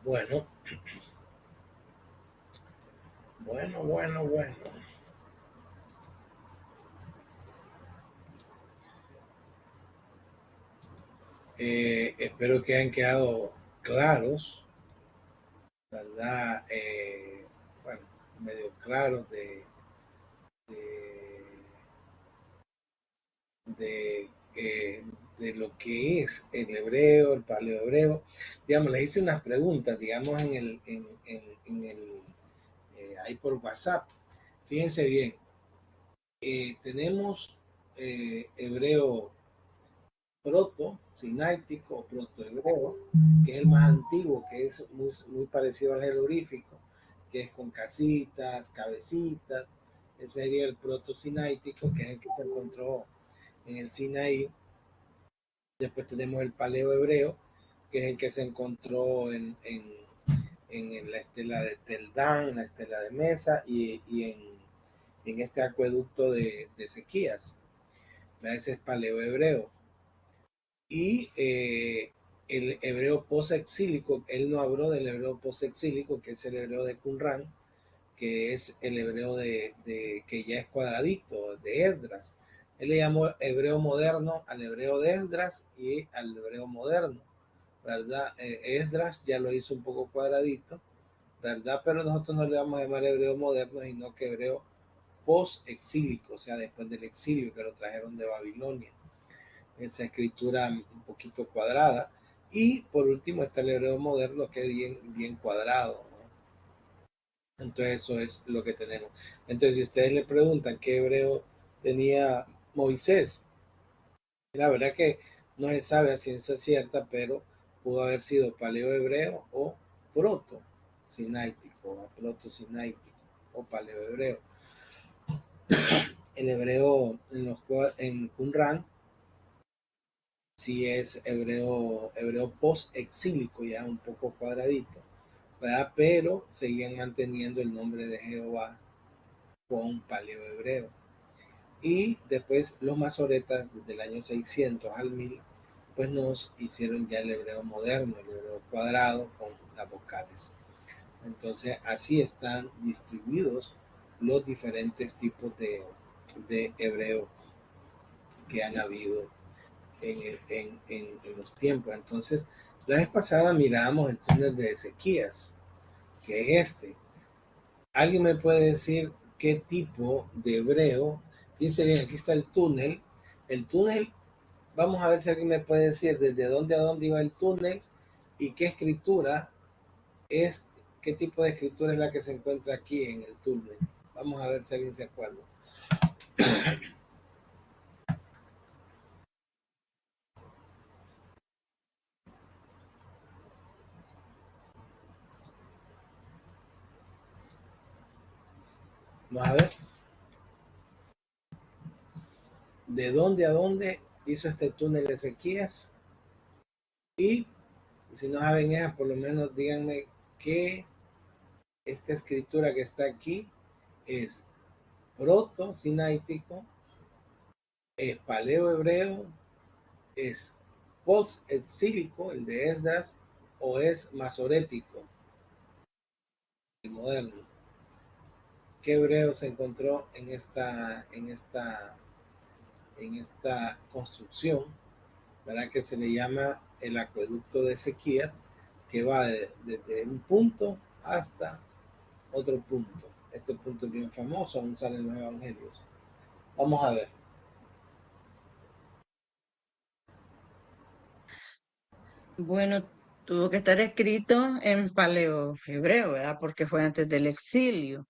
Bueno, bueno. Espero que hayan quedado claros, ¿verdad? Bueno, medio claros de, de, de lo que es el hebreo, el paleohebreo. Digamos, les hice unas preguntas, digamos, ahí por WhatsApp. Fíjense bien, tenemos hebreo proto-sinaítico o proto-hebreo, que es el más antiguo, que es muy parecido al jeroglífico, que es con casitas, cabecitas. Ese sería el proto-sinaítico, que es el que se encontró en el Sinaí. Después tenemos el paleo-hebreo, que es el que se encontró en la estela de Teldán, en la estela de Mesa y en este acueducto de Ezequías. Ese es paleo-hebreo. Y el hebreo posexílico, él no habló del hebreo posexílico, que es el hebreo de Qumran, que es el hebreo que ya es cuadradito, de Esdras. Él le llamó hebreo moderno al hebreo de Esdras y al hebreo moderno, ¿verdad? Esdras ya lo hizo un poco cuadradito, ¿verdad? Pero nosotros no le vamos a llamar hebreo moderno, sino que hebreo post-exílico, o sea, después del exilio que lo trajeron de Babilonia. Esa escritura un poquito cuadrada. Y por último está el hebreo moderno, que es bien cuadrado, ¿no? Entonces eso es lo que tenemos. Entonces si ustedes le preguntan qué hebreo tenía Moisés, la verdad que no se sabe a ciencia cierta, pero pudo haber sido paleo hebreo o proto sinaítico o proto sinaítico o paleo hebreo. El hebreo en Qumran sí es hebreo post-exílico, ya un poco cuadradito, ¿verdad? Pero seguían manteniendo el nombre de Jehová con paleo-hebreo. Y después los masoretas, desde el año 600 al 1000, pues nos hicieron ya el hebreo moderno, el hebreo cuadrado con las vocales. Entonces así están distribuidos los diferentes tipos de hebreo que han habido en los tiempos. Entonces, la vez pasada mirábamos el túnel de Ezequías, que es este. ¿Alguien me puede decir qué tipo de hebreo? Fíjense bien, aquí está el túnel. El túnel, vamos a ver si alguien me puede decir desde dónde a dónde iba el túnel y qué escritura es, qué tipo de escritura es la que se encuentra aquí en el túnel. Vamos a ver si alguien se acuerda. Vamos a ver. ¿De dónde a dónde hizo este túnel Ezequías? Y si no saben esa, por lo menos díganme que esta escritura que está aquí es proto-sinaítico, es paleo-hebreo, es post-exílico, el de Esdras, o es masorético, el moderno. ¿Qué hebreo se encontró en esta construcción? ¿Verdad? Que se le llama el acueducto de Ezequías, que va desde un punto hasta otro punto. Este punto es bien famoso, aún salen los evangelios. Vamos a ver. Bueno, tuvo que estar escrito en paleo hebreo, ¿verdad? Porque fue antes del exilio.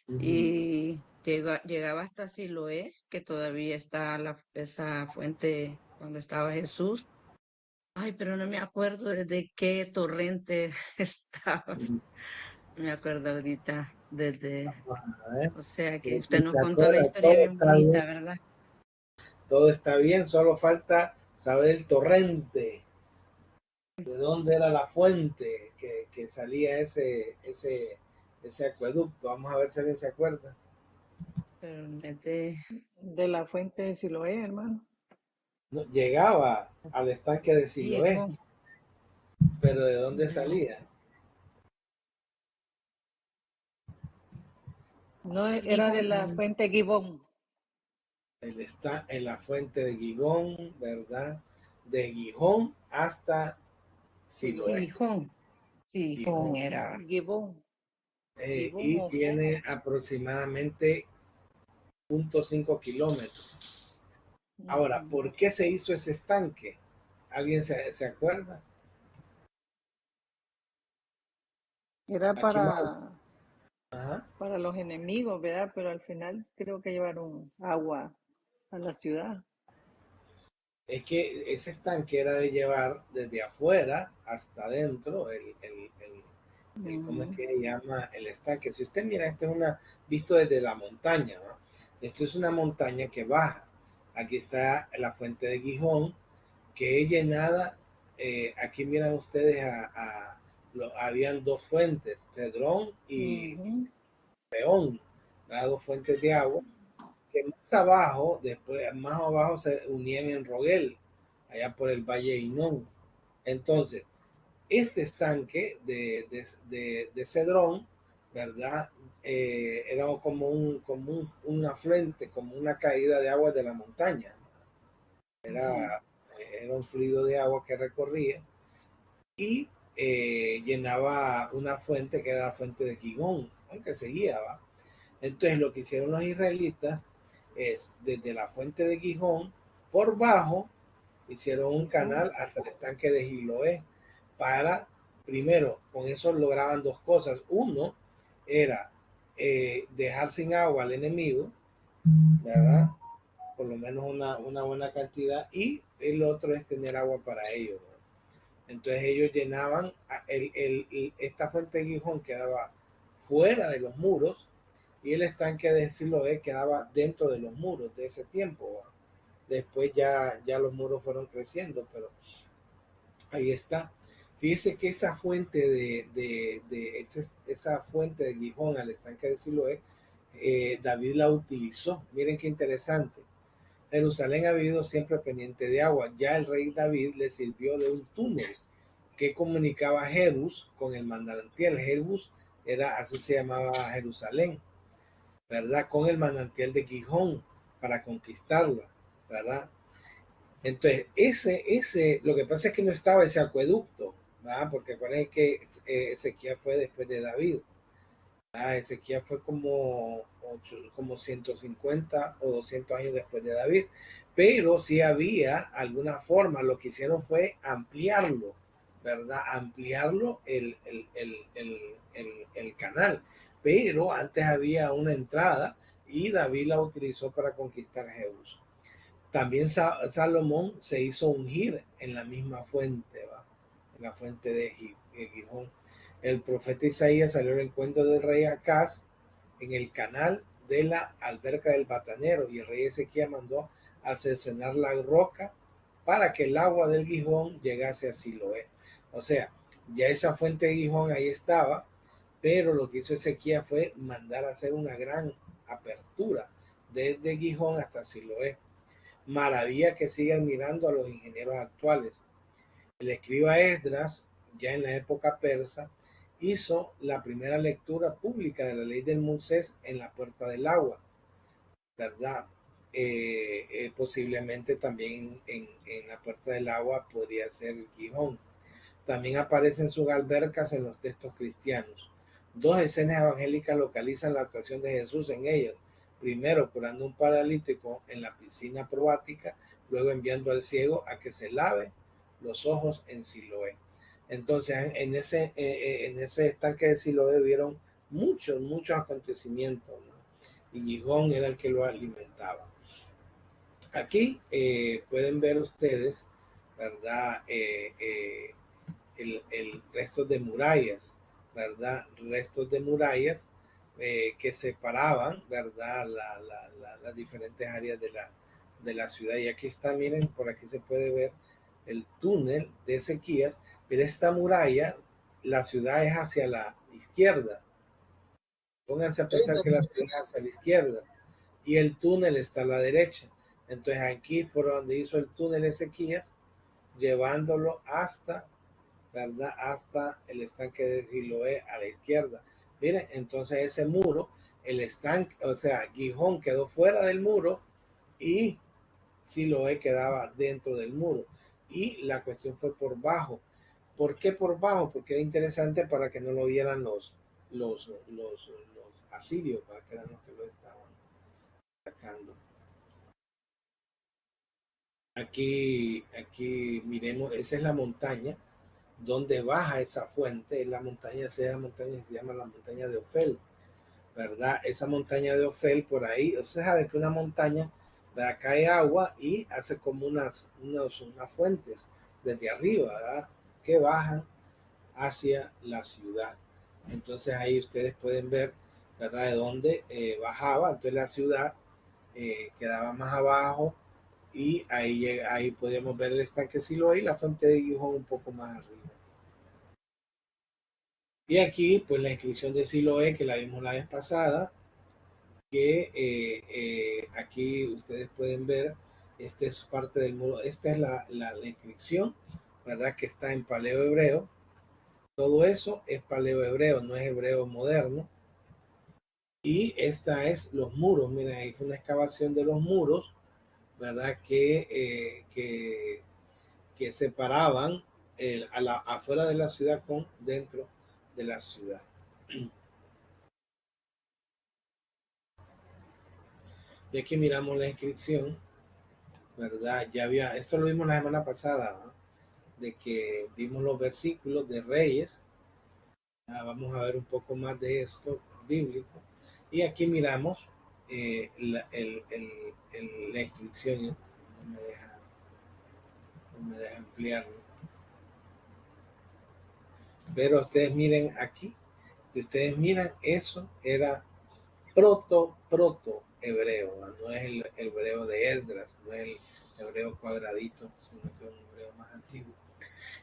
Uh -huh. Y llegaba hasta Siloé, que todavía está esa fuente cuando estaba Jesús. Ay, pero no me acuerdo desde qué torrente estaba. No me acuerdo ahorita desde, A ver, o sea que si usted nos se contó la acuerda, historia bien bonita, ¿verdad? todo está bien, solo falta saber el torrente, de dónde era la fuente que salía ese acueducto. Vamos a ver si alguien se acuerda. Pero no es De la fuente de Siloé, hermano. No, llegaba al estanque de Siloé, Gijón. pero ¿de dónde No, salía? No, era de Gijón, la fuente Gibón. Él está en la fuente de Gijón, ¿verdad? De Gijón hasta Siloé. Siloé. Gijón. Sí, Gijón Gijón. era. Gibón. Gibón Y o tiene Gón. aproximadamente 0.5 kilómetros. Ahora, Ujú. ¿por qué se hizo ese estanque? ¿Alguien se acuerda? Era Aquí Mau. Ajá. para los enemigos, ¿verdad? Pero al final creo que llevaron agua a la ciudad. Es que ese estanque era de llevar desde afuera hasta adentro ¿cómo es Ujú. que se llama? El estanque. Si usted mira, esto es visto desde la montaña, ¿no? Esto es una montaña que baja. Aquí está la fuente de Gijón, que es llenada. Aquí miran ustedes habían dos fuentes, Cedrón y Ujú. Peón, ¿verdad? Dos fuentes de agua que más abajo, después, más abajo se unían en Roguel, allá por el Valle Inón. Entonces, este estanque de Cedrón, ¿verdad? Era un afluente, como una caída de agua de la montaña. Ujú. Era un fluido de agua que recorría y llenaba una fuente que era la fuente de Gigón, aunque seguía, ¿va? Entonces lo que hicieron los israelitas es desde la fuente de Gijón por bajo hicieron un Gijón. canal hasta el estanque de Giloé para, primero, con eso lograban dos cosas. Uno era dejar sin agua al enemigo, ¿verdad? Por lo menos una buena cantidad, y el otro es tener agua para ellos, ¿no? Entonces ellos llenaban, esta fuente de Gijón quedaba fuera de los muros y el estanque de Siloé quedaba dentro de los muros de ese tiempo. Después ya los muros fueron creciendo, pero ahí está. Fíjese que esa fuente esa fuente de Gijón al estanque de Siloé, David la utilizó. Miren qué interesante. Jerusalén ha vivido siempre pendiente de agua. Ya el rey David le sirvió de un túnel que comunicaba Jerus con el manantial. Jerus era, así se llamaba Jerusalén, ¿verdad? Con el manantial de Gijón para conquistarla, ¿verdad? Entonces, lo que pasa es que no estaba ese acueducto, ¿verdad? Porque acuérdense que Ezequiel fue después de David, ¿verdad? Ezequiel fue como 150 o 200 años después de David, pero sí había alguna forma, lo que hicieron fue ampliarlo, ¿verdad? Ampliarlo el canal, pero antes había una entrada y David la utilizó para conquistar Jebús. También Salomón se hizo ungir en la misma fuente, ¿va? En la fuente de Gijón. El profeta Isaías salió al encuentro del rey Acaz en el canal de la alberca del Batanero y el rey Ezequiel mandó a cercenar la roca para que el agua del Gijón llegase a Siloé. O sea, ya esa fuente de Gijón ahí estaba, pero lo que hizo Ezequiel fue mandar a hacer una gran apertura desde Gijón hasta Siloé. Maravilla que sigue admirando a los ingenieros actuales. El escriba Esdras, ya en la época persa, hizo la primera lectura pública de la ley del Moisés en la Puerta del Agua, ¿verdad? Posiblemente también en la Puerta del Agua podría ser el Gijón. También aparecen sus albercas en los textos cristianos. Dos escenas evangélicas localizan la actuación de Jesús en ellas. Primero, curando a un paralítico en la piscina probática, luego enviando al ciego a que se lave los ojos en Siloé. Entonces, en ese estanque de Siloé vieron muchos acontecimientos, ¿no? y Gijón era el que lo alimentaba. Aquí pueden ver ustedes, ¿verdad? El restos de murallas, ¿verdad? Restos de murallas que separaban, ¿verdad? Las diferentes áreas de la ciudad. Y aquí está, miren, por aquí se puede ver el túnel de Ezequías, pero esta muralla, la ciudad es hacia la izquierda. Pónganse a pensar que la ciudad es hacia la izquierda y el túnel está a la derecha. Entonces aquí por donde hizo el túnel Ezequías, llevándolo hasta, ¿verdad? Hasta el estanque de Siloé a la izquierda. Miren, entonces ese muro, el estanque, o sea, Gijón quedó fuera del muro y Siloé quedaba dentro del muro. Y la cuestión fue por bajo. ¿Por qué por bajo? Porque era interesante para que no lo vieran los asirios, para que eran los que lo estaban atacando. Aquí miremos, esa es la montaña donde baja esa fuente, la montaña, esa montaña se llama la montaña de Ofel, ¿verdad? Esa montaña de Ofel por ahí, usted sabe que una montaña, ¿verdad? Cae agua y hace como unas fuentes desde arriba, ¿verdad? Que bajan hacia la ciudad. Entonces ahí ustedes pueden ver, ¿verdad? De dónde bajaba, entonces la ciudad quedaba más abajo y ahí podemos ver el estanque Siloé y la fuente de Gijón un poco más arriba. Y aquí, pues la inscripción de Siloé, que la vimos la vez pasada, que aquí ustedes pueden ver, esta es parte del muro, esta es la inscripción, ¿verdad? Que está en paleo hebreo. Todo eso es paleo hebreo, no es hebreo moderno. Y esta es los muros, miren, ahí fue una excavación de los muros, ¿verdad? Que separaban afuera de la ciudad con dentro de la ciudad. Y aquí miramos la inscripción, ¿verdad? Ya había, esto lo vimos la semana pasada, ¿no? De que vimos los versículos de Reyes. Vamos a ver un poco más de esto bíblico. Y aquí miramos la inscripción. No me deja ampliarlo. Pero ustedes miren aquí, si ustedes miran, eso era proto hebreo, no es el hebreo de Esdras, no es el hebreo cuadradito, sino que es un hebreo más antiguo.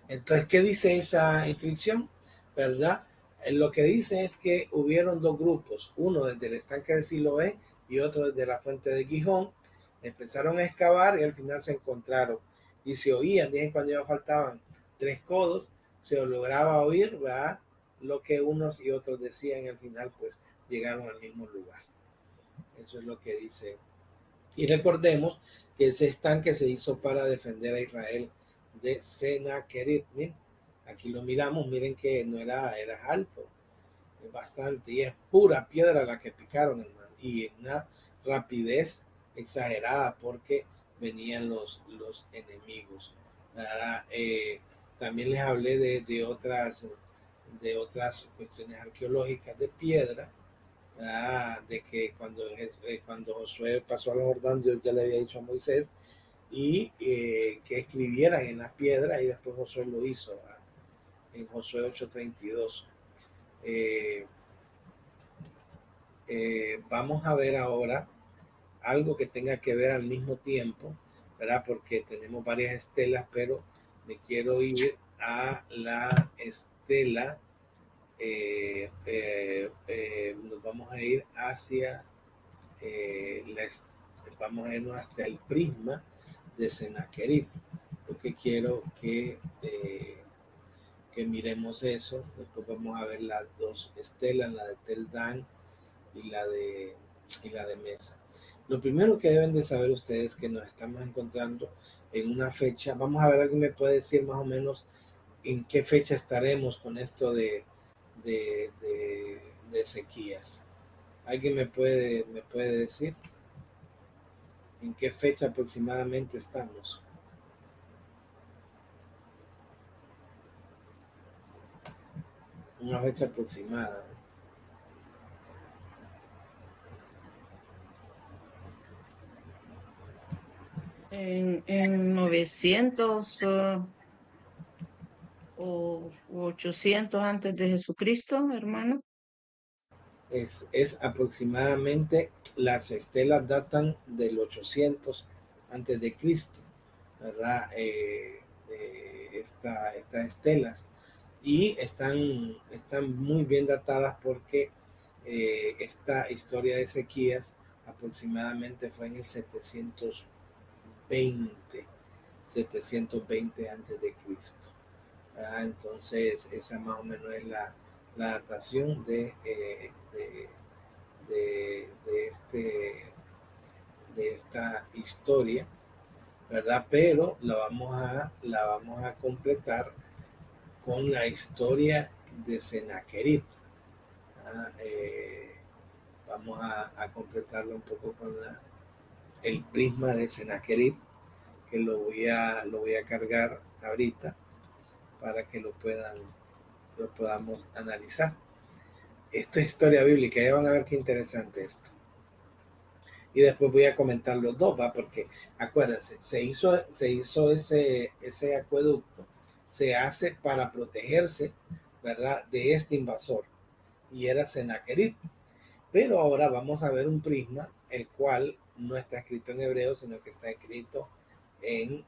Entonces, ¿qué dice esa inscripción? ¿Verdad? Lo que dice es que hubieron dos grupos, uno desde el estanque de Siloé y otro desde la fuente de Gijón. Empezaron a excavar y al final se encontraron y se oían, dicen cuando ya faltaban 3 codos, se lograba oír, ¿verdad? Lo que unos y otros decían y al final pues llegaron al mismo lugar. Eso es lo que dice. Y recordemos que ese estanque se hizo para defender a Israel de Sennacherib. Aquí lo miramos, miren que no era alto, es bastante, y es pura piedra la que picaron, hermano, y una rapidez exagerada porque venían los enemigos. También les hablé de otras cuestiones arqueológicas de piedra, de que cuando Josué pasó al Jordán, Dios ya le había dicho a Moisés y que escribieran en las piedras y después Josué lo hizo, ¿verdad? En Josué 8:32. Vamos a ver ahora algo que tenga que ver al mismo tiempo, ¿verdad? Porque tenemos varias estelas, pero me quiero ir a la estela. Nos vamos a ir hacia vamos a irnos hasta el prisma de Sennacherib, porque quiero que miremos eso. Después vamos a ver las dos estelas, la de Tel Dan y la de Mesa. Lo primero que deben de saber ustedes es que nos estamos encontrando en una fecha. Vamos a ver, alguien me puede decir más o menos en qué fecha estaremos con esto de Ezequías. ¿Alguien me puede decir en qué fecha aproximadamente estamos? Una fecha aproximada. En 900 o 800 antes de Jesucristo, hermano. Es aproximadamente, las estelas datan del 800 antes de Cristo, ¿verdad? Estas estelas, y están muy bien datadas porque esta historia de Ezequías aproximadamente fue en el 720 antes de Cristo. Entonces esa más o menos es la datación de esta historia, ¿verdad? Pero la vamos a completar con la historia de Sennacherib. Vamos a completarla un poco con el prisma de Sennacherib, que lo voy a cargar ahorita para que lo podamos analizar. Esto es historia bíblica, ya van a ver qué interesante esto. Y después voy a comentar los dos, ¿va? Porque acuérdense, se hizo ese acueducto, se hace para protegerse, ¿verdad?, de este invasor, y era Sennacherib. Pero ahora vamos a ver un prisma, el cual no está escrito en hebreo, sino que está escrito en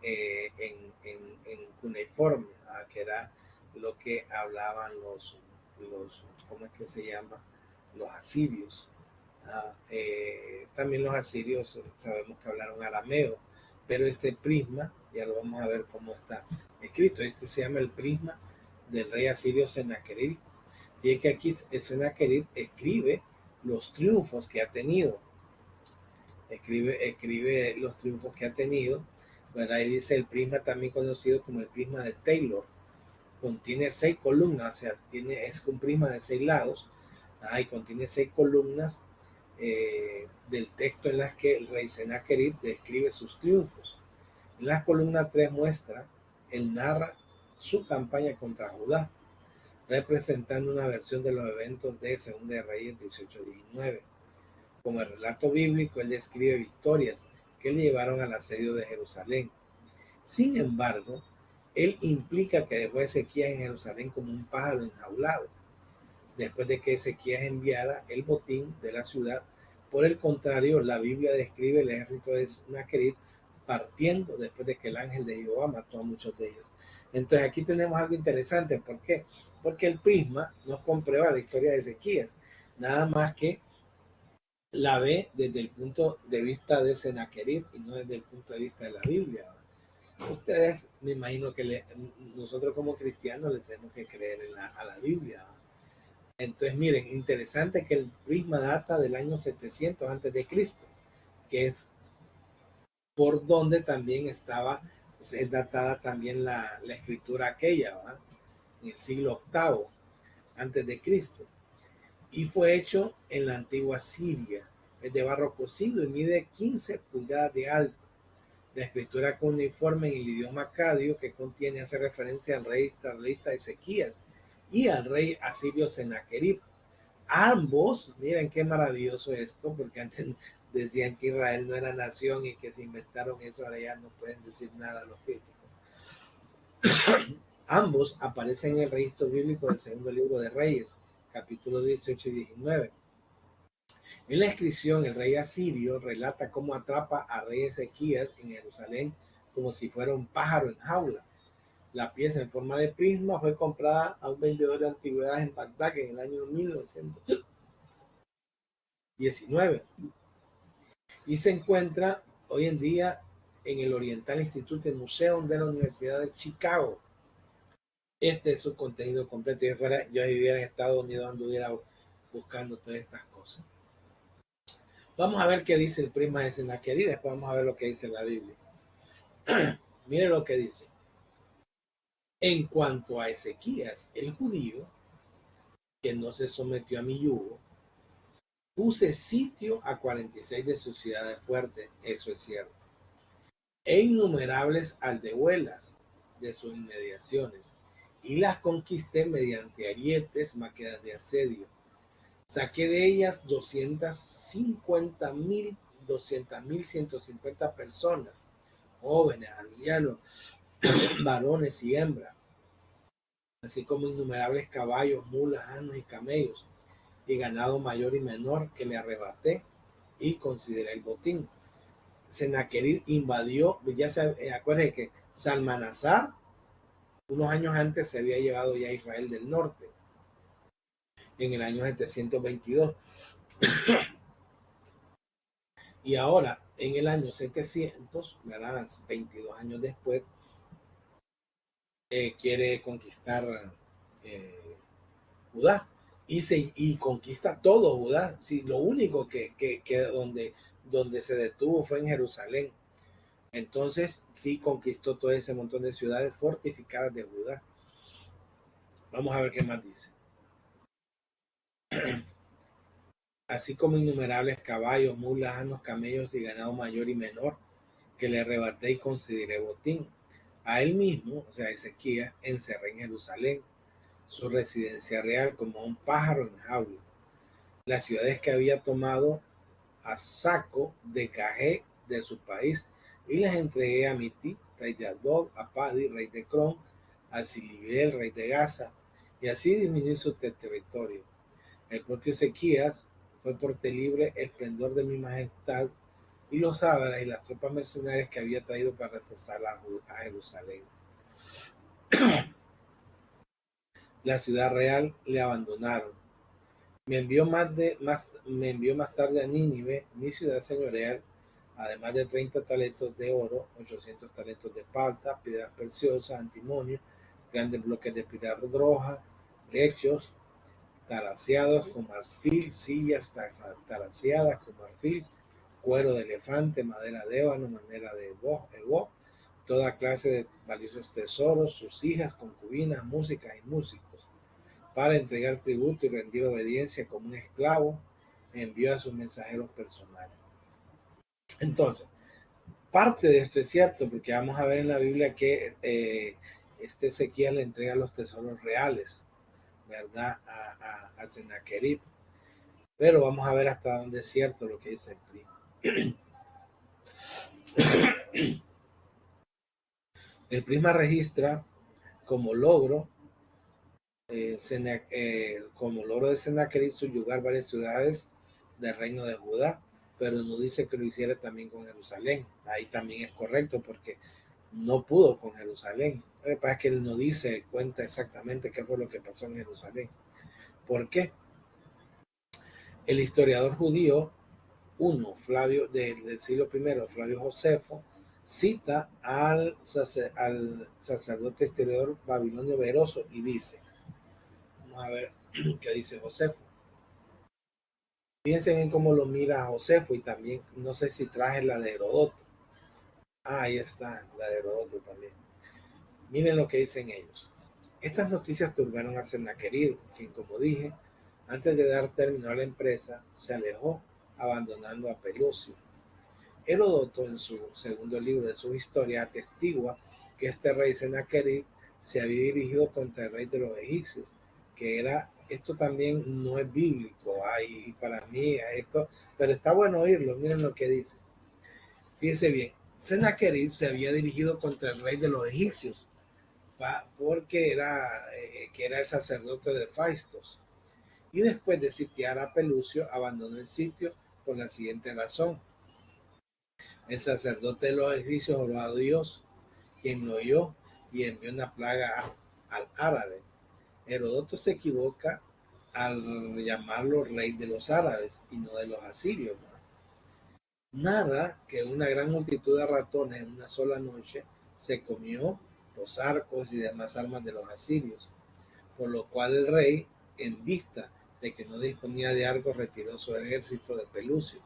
cuneiforme, que era lo que hablaban los ¿cómo es que se llama? Los asirios. También los asirios sabemos que hablaron arameo, pero este prisma, ya lo vamos a ver cómo está escrito. Este se llama el prisma del rey asirio Sennacherib. Y es que aquí Sennacherib escribe los triunfos que ha tenido. Escribe los triunfos que ha tenido, ¿verdad? Y dice el prisma, también conocido como el prisma de Taylor. Contiene 6 columnas, o sea, es un prisma de 6 lados, y contiene 6 columnas del texto en las que el rey Sennacherib describe sus triunfos. En la columna 3 muestra, él narra su campaña contra Judá, representando una versión de los eventos de Segunda de Reyes 18-19. Como el relato bíblico, él describe victorias que le llevaron al asedio de Jerusalén. Sin embargo, él implica que dejó a Ezequías en Jerusalén como un pájaro enjaulado, después de que Ezequías enviara el botín de la ciudad. Por el contrario, la Biblia describe el ejército de Sennacherib partiendo después de que el ángel de Jehová mató a muchos de ellos. Entonces aquí tenemos algo interesante. ¿Por qué? Porque el prisma nos comprueba la historia de Ezequías, nada más que la ve desde el punto de vista de Sennacherib y no desde el punto de vista de la Biblia. Ustedes, me imagino que nosotros como cristianos le tenemos que creer a la Biblia. Entonces, miren, interesante que el prisma data del año 700 antes de Cristo, que es por donde también es datada también la escritura aquella, ¿verdad?, en el siglo VIII antes de Cristo, y fue hecho en la antigua Siria. Es de barro cocido y mide 15 pulgadas de alto. La escritura cuneiforme en el idioma acadio que contiene hace referencia al rey israelita Ezequías y al rey asirio Sennacherib. Ambos, miren qué maravilloso esto, porque antes decían que Israel no era nación y que se inventaron eso, ahora ya no pueden decir nada los críticos. Ambos aparecen en el registro bíblico del segundo libro de Reyes, capítulos 18 y 19. En la inscripción, el rey asirio relata cómo atrapa a rey Ezequías en Jerusalén como si fuera un pájaro en jaula. La pieza en forma de prisma fue comprada a un vendedor de antigüedades en Bagdad en el año 1919 y se encuentra hoy en día en el Oriental Institute Museum de la Universidad de Chicago. Este es su contenido completo. Yo viviera en Estados Unidos, anduviera buscando todas estas cosas. Vamos a ver qué dice el prisma de Sennacherib, después vamos a ver lo que dice la Biblia. Mire lo que dice. En cuanto a Ezequías, el judío, que no se sometió a mi yugo, puse sitio a 46 de sus ciudades fuertes, eso es cierto, e innumerables aldehuelas de sus inmediaciones, y las conquisté mediante arietes, máquinas de asedio. Saqué de ellas 250,150 personas, jóvenes, ancianos, varones y hembras, así como innumerables caballos, mulas, asnos y camellos, y ganado mayor y menor que le arrebaté y consideré el botín. Sennacherib invadió, ya se acuérdense que Salmanasar unos años antes se había llevado ya a Israel del norte, en el año 722. Y ahora, en el año 700, ¿verdad? 22 años después, quiere conquistar Judá y conquista todo Judá. Sí, lo único que donde se detuvo fue en Jerusalén. Entonces, sí conquistó todo ese montón de ciudades fortificadas de Judá. Vamos a ver qué más dice. Así como innumerables caballos, mulas, asnos, camellos y ganado mayor y menor, que le arrebaté y consideré botín. A él mismo, o sea, Ezequías, encerré en Jerusalén, su residencia real, como un pájaro en jaula. Las ciudades que había tomado a saco desgajé de su país y las entregué a Mití, rey de Adod, a Padi, rey de Cron, a Silibiel, rey de Gaza, y así disminuí su territorio. El propio Ezequías fue porte libre, esplendor de mi majestad, y los ávaras y las tropas mercenarias que había traído para reforzar a Jerusalén. La ciudad real le abandonaron. Me envió más tarde a Nínive, mi ciudad señorial, además de 30 talentos de oro, 800 talentos de plata, piedras preciosas, antimonio, grandes bloques de piedra roja, lechos taraseados con marfil, sillas taraseadas con marfil, cuero de elefante, madera de ébano, madera de ebó, toda clase de valiosos tesoros, sus hijas, concubinas, músicas y músicos. Para entregar tributo y rendir obediencia como un esclavo, envió a sus mensajeros personales. Entonces, parte de esto es cierto, porque vamos a ver en la Biblia que este Ezequiel le entrega los tesoros reales, ¿verdad? A Sennacherib. Pero vamos a ver hasta dónde es cierto lo que dice el Prisma. El Prisma registra como logro como logro de Sennacherib subyugar varias ciudades del reino de Judá, pero no dice que lo hiciera también con Jerusalén. Ahí también es correcto porque no pudo con Jerusalén. Lo que pasa es que él no cuenta exactamente qué fue lo que pasó en Jerusalén. ¿Por qué? El historiador judío Flavio del siglo I, Flavio Josefo, cita al sacerdote historiador babilonio Beroso y dice, vamos a ver qué dice Josefo. Piensen en cómo lo mira Josefo y también, no sé si traje la de Herodoto. Ahí está, la de Herodoto también. Miren lo que dicen ellos. Estas noticias turbaron a Sennacherib, quien, como dije, antes de dar término a la empresa, se alejó, abandonando a Pelusio. Heródoto, en su segundo libro de su historia, atestigua que este rey Sennacherib se había dirigido contra el rey de los egipcios, que esto también no es bíblico, y para mí esto, pero está bueno oírlo, miren lo que dice. Fíjense bien, Sennacherib se había dirigido contra el rey de los egipcios, porque que era el sacerdote de Faistos, y después de sitiar a Pelusio, abandonó el sitio por la siguiente razón. El sacerdote de los egipcios oró a Dios, quien lo oyó y envió una plaga al árabe. Heródoto se equivoca al llamarlo rey de los árabes y no de los asirios. Narra que una gran multitud de ratones en una sola noche se comió los arcos y demás armas de los asirios, por lo cual el rey, en vista de que no disponía de arcos, retiró su ejército de Pelusio.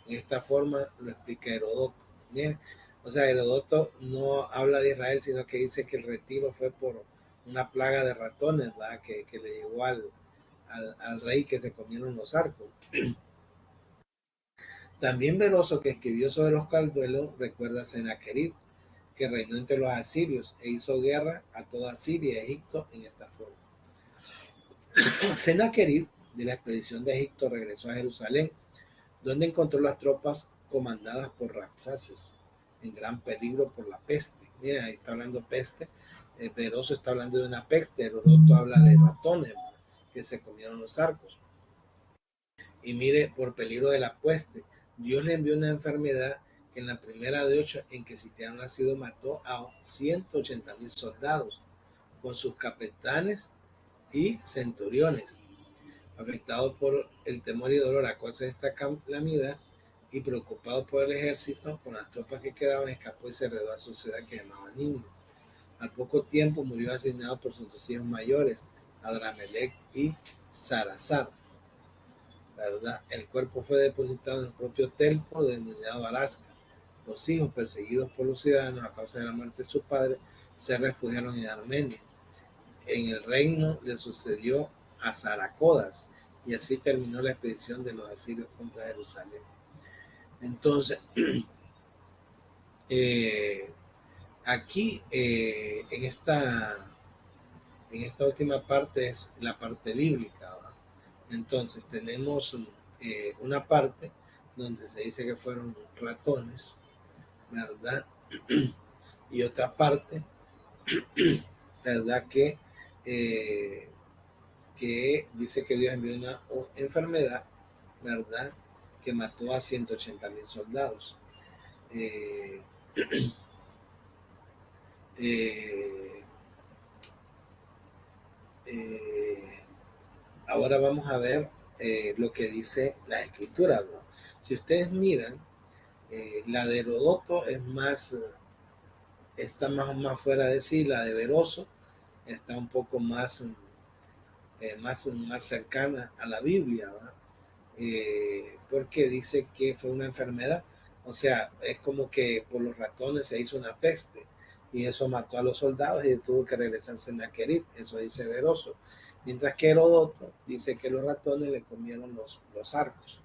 En esta forma lo explica Heródoto. Bien, o sea, Heródoto no habla de Israel, sino que dice que el retiro fue por una plaga de ratones, ¿verdad? Que le llegó al rey, que se comieron los arcos. También Beroso, que escribió sobre los calduelos, recuerda a Sennacherib, que reinó entre los asirios e hizo guerra a toda Siria y Egipto en esta forma. Sennacherib, de la expedición de Egipto, regresó a Jerusalén, donde encontró las tropas comandadas por Rabsaces, en gran peligro por la peste. Miren, ahí está hablando peste. Beroso está hablando de una peste. Heródoto habla de ratones que se comieron los arcos. Y mire, por peligro de la peste, Dios le envió una enfermedad que en la primera de 8 en que Sitiano nacido mató a 180,000 soldados con sus capitanes y centuriones. Afectados por el temor y dolor a causa de esta calamidad y preocupados por el ejército, con las tropas que quedaban, escapó y se redó a su ciudad que llamaba Nínive. Al poco tiempo murió asesinado por sus dos hijos mayores, Adramelech y Sarazar. ¿Verdad? El cuerpo fue depositado en el propio Telpo del Mundiado Alaska. Los hijos, perseguidos por los ciudadanos a causa de la muerte de sus padres, se refugiaron en Armenia. En el reino le sucedió a Saracodas, y así terminó la expedición de los asirios contra Jerusalén. Entonces, aquí en esta última parte es la parte bíblica, ¿verdad? Entonces tenemos una parte donde se dice que fueron ratones, ¿verdad? Y otra parte, ¿verdad? Que dice que Dios envió una enfermedad, ¿verdad? Que mató a 180,000 soldados. Ahora vamos a ver lo que dice la escritura, ¿no? Si ustedes miran, la de Heródoto es más, está más fuera de sí, la de Beroso está un poco más cercana a la Biblia, ¿verdad? Porque dice que fue una enfermedad, o sea, es como que por los ratones se hizo una peste y eso mató a los soldados y tuvo que regresarse a Naquerit, eso dice Beroso, mientras que Heródoto dice que los ratones le comieron los arcos.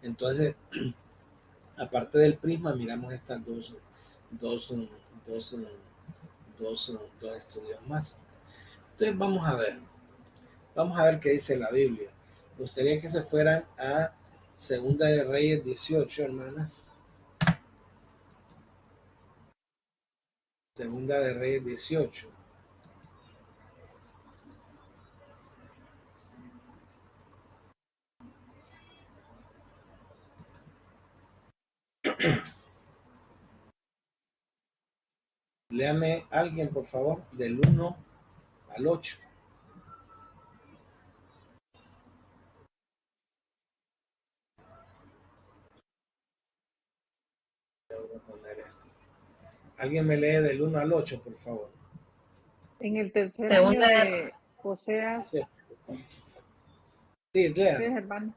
Entonces, aparte del prisma, miramos estas dos estudios más. Entonces vamos a ver qué dice la Biblia. Me gustaría que se fueran a Segunda de Reyes 18, hermanas. Segunda de Reyes 18. Léame alguien, por favor, del 1 al 8. Voy a poner esto. Alguien me lee del 1 al 8, por favor. En el tercer año de Oseas. Sí, lea. Sí, hermano.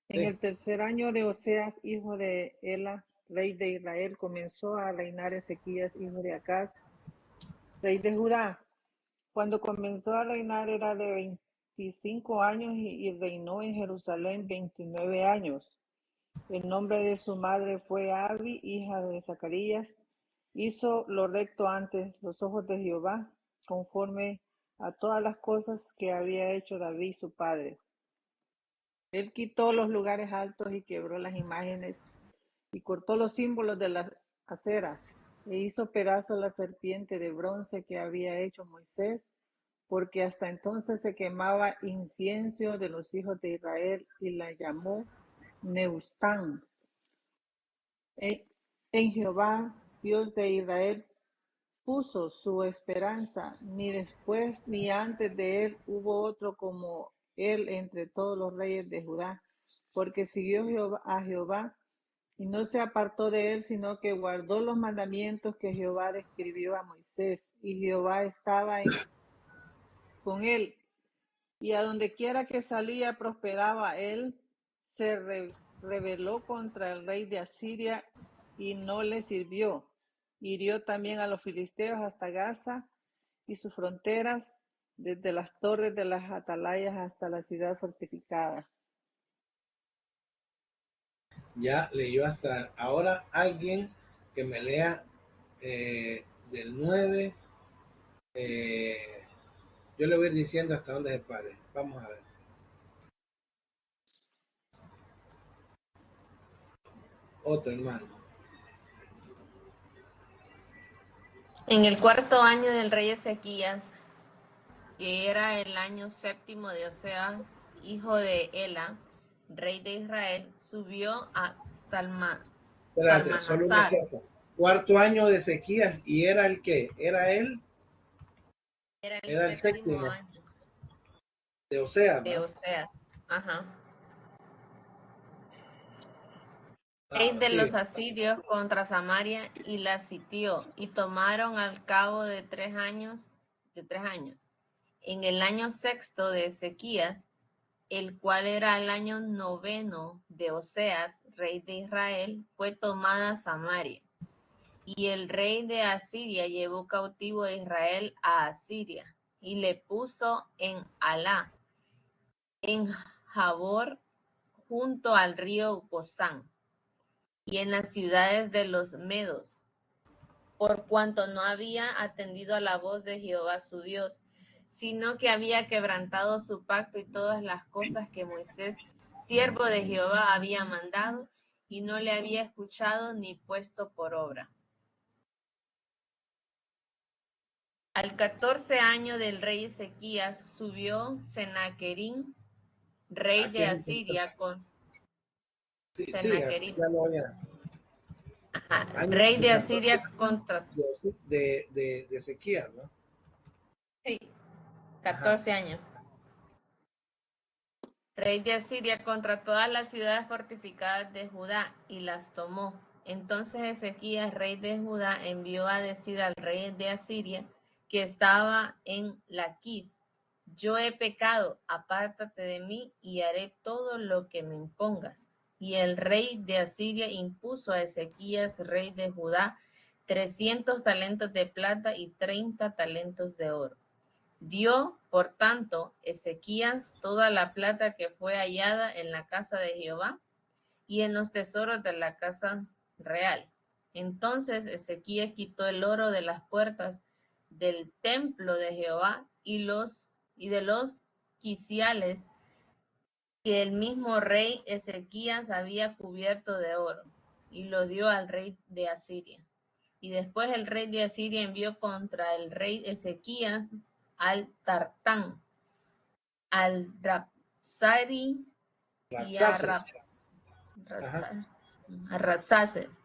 En el tercer año de Oseas, hijo de Ela, rey de Israel, comenzó a reinar Ezequías, hijo de Acaz, rey de Judá. Cuando comenzó a reinar era de 25 años y reinó en Jerusalén 29 años. El nombre de su madre fue Abi, hija de Zacarías. Hizo lo recto ante los ojos de Jehová, conforme a todas las cosas que había hecho David su padre. Él quitó los lugares altos y quebró las imágenes y cortó los símbolos de las aceras e hizo pedazos la serpiente de bronce que había hecho Moisés, porque hasta entonces se quemaba incienso de los hijos de Israel y la llamó Neustán. En Jehová, Dios de Israel, puso su esperanza, ni después ni antes de él hubo otro como él entre todos los reyes de Judá, porque siguió a Jehová y no se apartó de él, sino que guardó los mandamientos que Jehová describió a Moisés, y Jehová estaba con él, y a donde quiera que salía prosperaba él. Se rebeló contra el rey de Asiria y no le sirvió. Hirió también a los filisteos hasta Gaza y sus fronteras, desde las torres de las atalayas hasta la ciudad fortificada. Ya leyó hasta ahora. Alguien que me lea del 9. Yo le voy a ir diciendo hasta dónde se pare. Vamos a ver. Otro hermano. En el cuarto año del rey Ezequías, que era el año séptimo de Oseas, hijo de Ela, rey de Israel, subió a Espérate, solo una Salmanasar. cosa. Cuarto año de sequías, ¿y era el qué? ¿Era él? Era el Era el séptimo séptimo año de Oseas, de ¿no? Oseas. Ajá. Rey Ah, de sí. los asirios contra Samaria y la sitió, y tomaron al cabo de 3 años, en el año sexto de Ezequías, el cual era el año noveno de Oseas, rey de Israel, fue tomada Samaria. Y el rey de Asiria llevó cautivo a Israel a Asiria, y le puso en Alá, en Jabor, junto al río Gozán, y en las ciudades de los medos, por cuanto no había atendido a la voz de Jehová su Dios, sino que había quebrantado su pacto y todas las cosas que Moisés, siervo de Jehová, había mandado, y no le había escuchado ni puesto por obra. Al 14 año del rey Ezequías subió Senaquerín, rey Aquí de es Asiria, con sí, sí, así Senaquerín, ya lo había. Año rey el de 14 Asiria contra de sequía, ¿no? sí, Ajá. 14 años. Rey de Asiria contra todas las ciudades fortificadas de Judá y las tomó. Entonces Ezequías, rey de Judá, envió a decir al rey de Asiria que estaba en Laquis: yo he pecado, apártate de mí y haré todo lo que me impongas. Y el rey de Asiria impuso a Ezequías, rey de Judá, 300 talentos de plata y 30 talentos de oro. Dio, por tanto, Ezequías toda la plata que fue hallada en la casa de Jehová y en los tesoros de la casa real. Entonces Ezequías quitó el oro de las puertas del templo de Jehová y de los quiciales que el mismo rey Ezequías había cubierto de oro, y lo dio al rey de Asiria. Y después el rey de Asiria envió contra el rey Ezequías al Tartán, al Rapsari y Rapsaces. Ajá. a Rapsaces,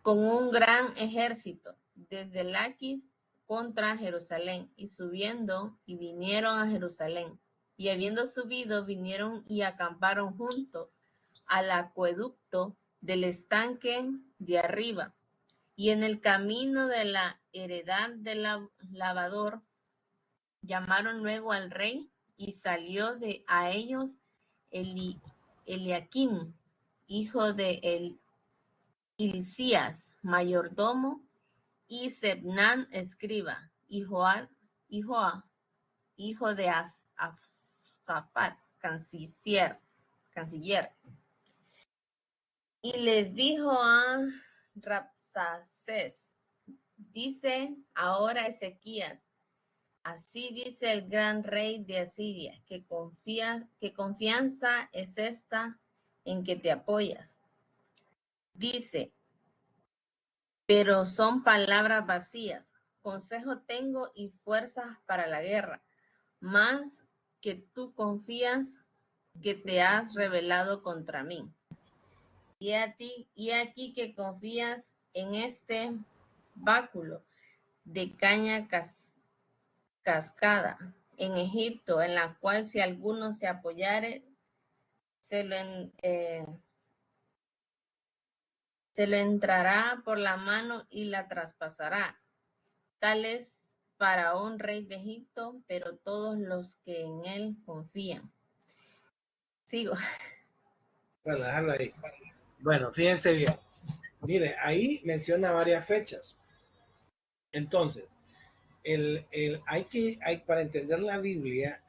con un gran ejército desde Laquis contra Jerusalén, y subiendo y vinieron a Jerusalén, y habiendo subido vinieron y acamparon junto al acueducto del estanque de arriba, y en el camino de la heredad del lavador llamaron luego al rey, y salió a ellos Eliakim, hijo de Hilcías, mayordomo, y Sebnán, escriba, y Joa, hijo de Asafat, canciller. Y les dijo a Rapsaces: dice ahora Ezequías: así dice el gran rey de Asiria, que confianza es esta en que te apoyas. Dice, pero son palabras vacías. Consejo tengo y fuerzas para la guerra, más que tú confías que te has rebelado contra mí. Y aquí que confías en este báculo de caña cascada en Egipto, en la cual si alguno se apoyare, se lo, se lo entrará por la mano y la traspasará. Tal es Faraón, rey de Egipto, pero todos los que en él confían. Sigo. Bueno, déjalo ahí. Bueno, fíjense bien. Mire, ahí menciona varias fechas. Entonces, para entender la Biblia,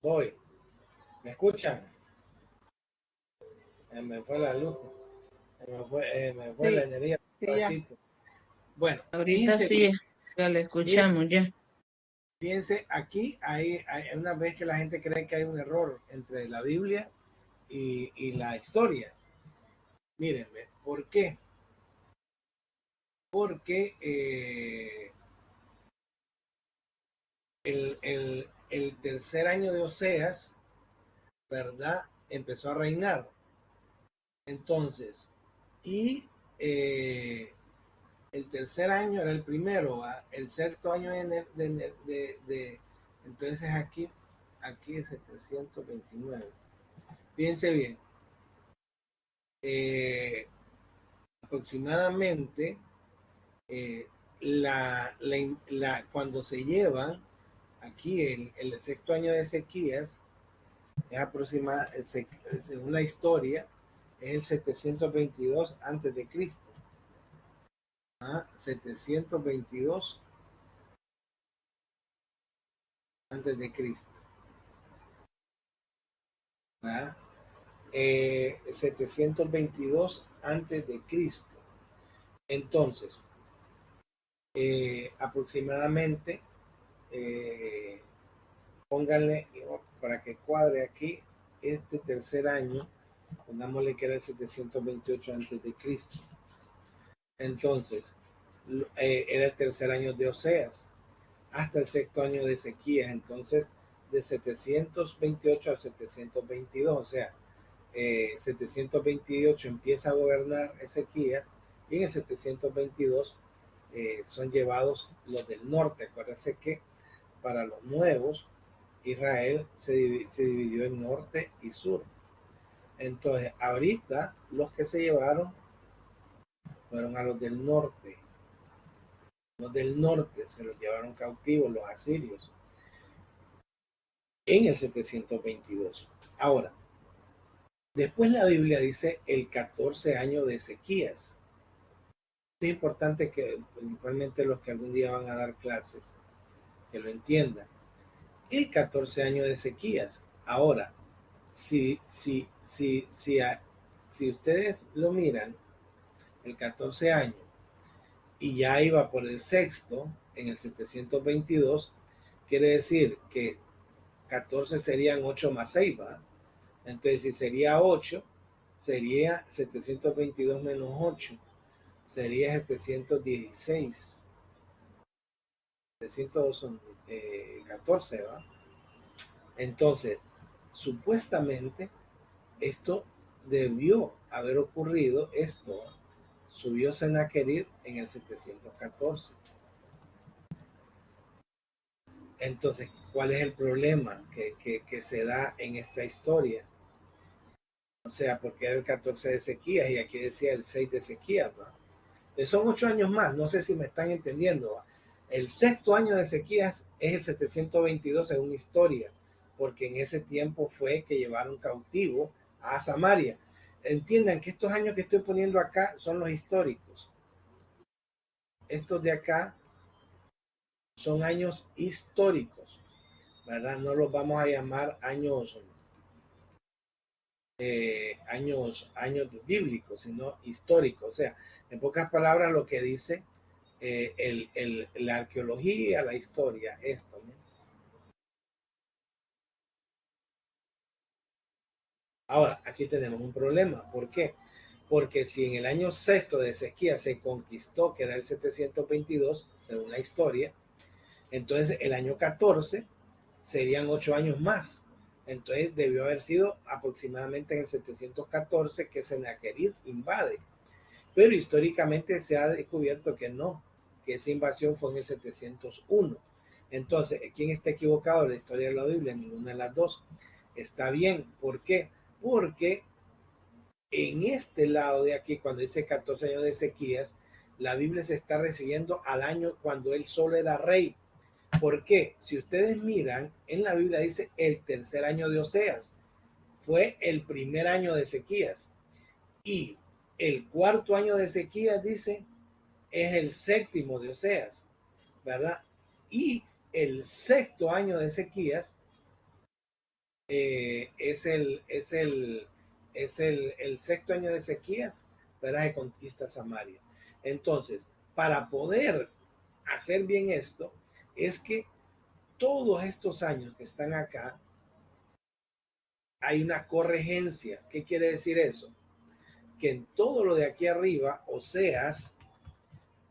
Voy. ¿Me escuchan? Me fue la luz. Me fue la Sí, energía un sí, ya. ratito. Bueno, Ahorita fíjense sí, bien. ya lo escuchamos ya. Fíjense, aquí hay una vez que la gente cree que hay un error entre la Biblia y la historia. Mírenme, ¿por qué? Porque el tercer año de Oseas, ¿verdad? Empezó a reinar. Entonces, y el tercer año era el primero, el sexto año entonces aquí es 729. Fíjense bien, eh, aproximadamente eh, cuando se llevan aquí el sexto año de Ezequías, es aproximadamente, según la historia, es el 722 antes de Cristo. 722 antes de Cristo. 722 antes de Cristo. Entonces, aproximadamente, pónganle para que cuadre aquí este tercer año, pongámosle que era el 728 antes de Cristo. Entonces, era el tercer año de Oseas hasta el sexto año de Ezequías. Entonces, de 728 al 722, o sea, 728 empieza a gobernar Ezequías y en el 722 son llevados los del norte. Acuérdense que para los nuevos Israel se dividió en norte y sur. Entonces, ahorita los que se llevaron fueron a los del norte. Los del norte se los llevaron cautivos los asirios en el 722. Ahora, después la Biblia dice el 14 año de Ezequías. Es importante que principalmente los que algún día van a dar clases, que lo entiendan. El 14 año de Ezequías. Ahora, si ustedes lo miran, el 14 año, y ya iba por el sexto, en el 722, quiere decir que 14 serían 8 más 6, ¿va? Entonces, si sería 8, sería 722 menos 8, sería 716. 714, ¿va? Entonces, supuestamente, esto debió haber ocurrido, subió Sennacherib en el 714. Entonces, ¿cuál es el problema que se da en esta historia? O sea, porque era el 14 de Ezequías y aquí decía el 6 de Ezequías, ¿no? Entonces son 8 años más, no sé si me están entendiendo. El sexto año de Ezequías es el 722 según historia, porque en ese tiempo fue que llevaron cautivo a Samaria. Entiendan que estos años que estoy poniendo acá son los históricos. Estos de acá son años históricos, ¿verdad? No los vamos a llamar años bíblicos, sino históricos. O sea, en pocas palabras, lo que dice la arqueología, la historia, esto, ¿no? Ahora, aquí tenemos un problema. ¿Por qué? Porque si en el año sexto de Ezequías se conquistó, que era el 722, según la historia, entonces el año 14 serían 8 años más. Entonces debió haber sido aproximadamente en el 714 que Sennacherib invade. Pero históricamente se ha descubierto que no, que esa invasión fue en el 701. Entonces, ¿quién está equivocado? La historia de la Biblia, ninguna de las dos. Está bien. ¿Por qué? Porque en este lado de aquí, cuando dice 14 años de Ezequías, la Biblia se está recibiendo al año cuando él solo era rey. ¿Por qué? Si ustedes miran, en la Biblia dice el tercer año de Oseas. Fue el primer año de Ezequías. Y el cuarto año de Ezequías dice es el séptimo de Oseas, ¿verdad? Y el sexto año de Ezequías es el sexto año de Ezequías, ¿verdad? Que conquista Samaria. Entonces, para poder hacer bien esto, es que todos estos años que están acá, hay una corregencia. ¿Qué quiere decir eso? Que en todo lo de aquí arriba, Oseas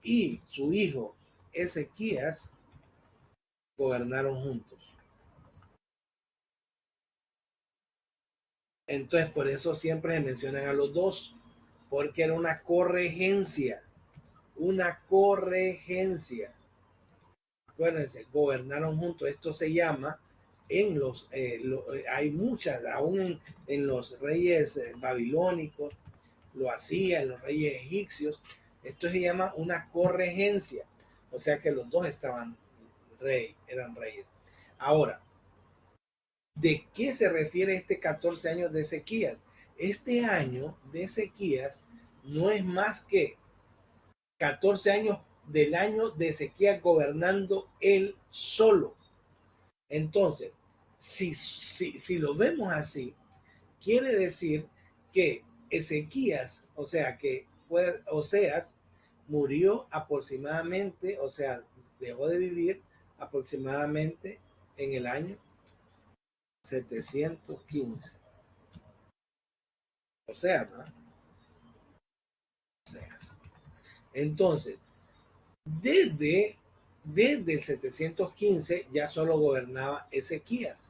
y su hijo Ezequías gobernaron juntos. Entonces, por eso siempre se mencionan a los dos, porque era una corregencia. Una corregencia. Acuérdense, gobernaron juntos. Esto se llama en los, hay muchas, aún en los reyes babilónicos, lo hacía en los reyes egipcios. Esto se llama una corregencia. O sea que los dos estaban eran reyes. Ahora, ¿de qué se refiere este 14 años de Ezequías? Este año de Ezequías no es más que 14 años del año de Ezequías gobernando él solo. Entonces, si lo vemos así, quiere decir que Ezequías, o sea, que Oseas murió aproximadamente, o sea, dejó de vivir aproximadamente en el año 715. Oseas, ¿no? Oseas. Entonces, desde el 715 ya solo gobernaba Ezequías.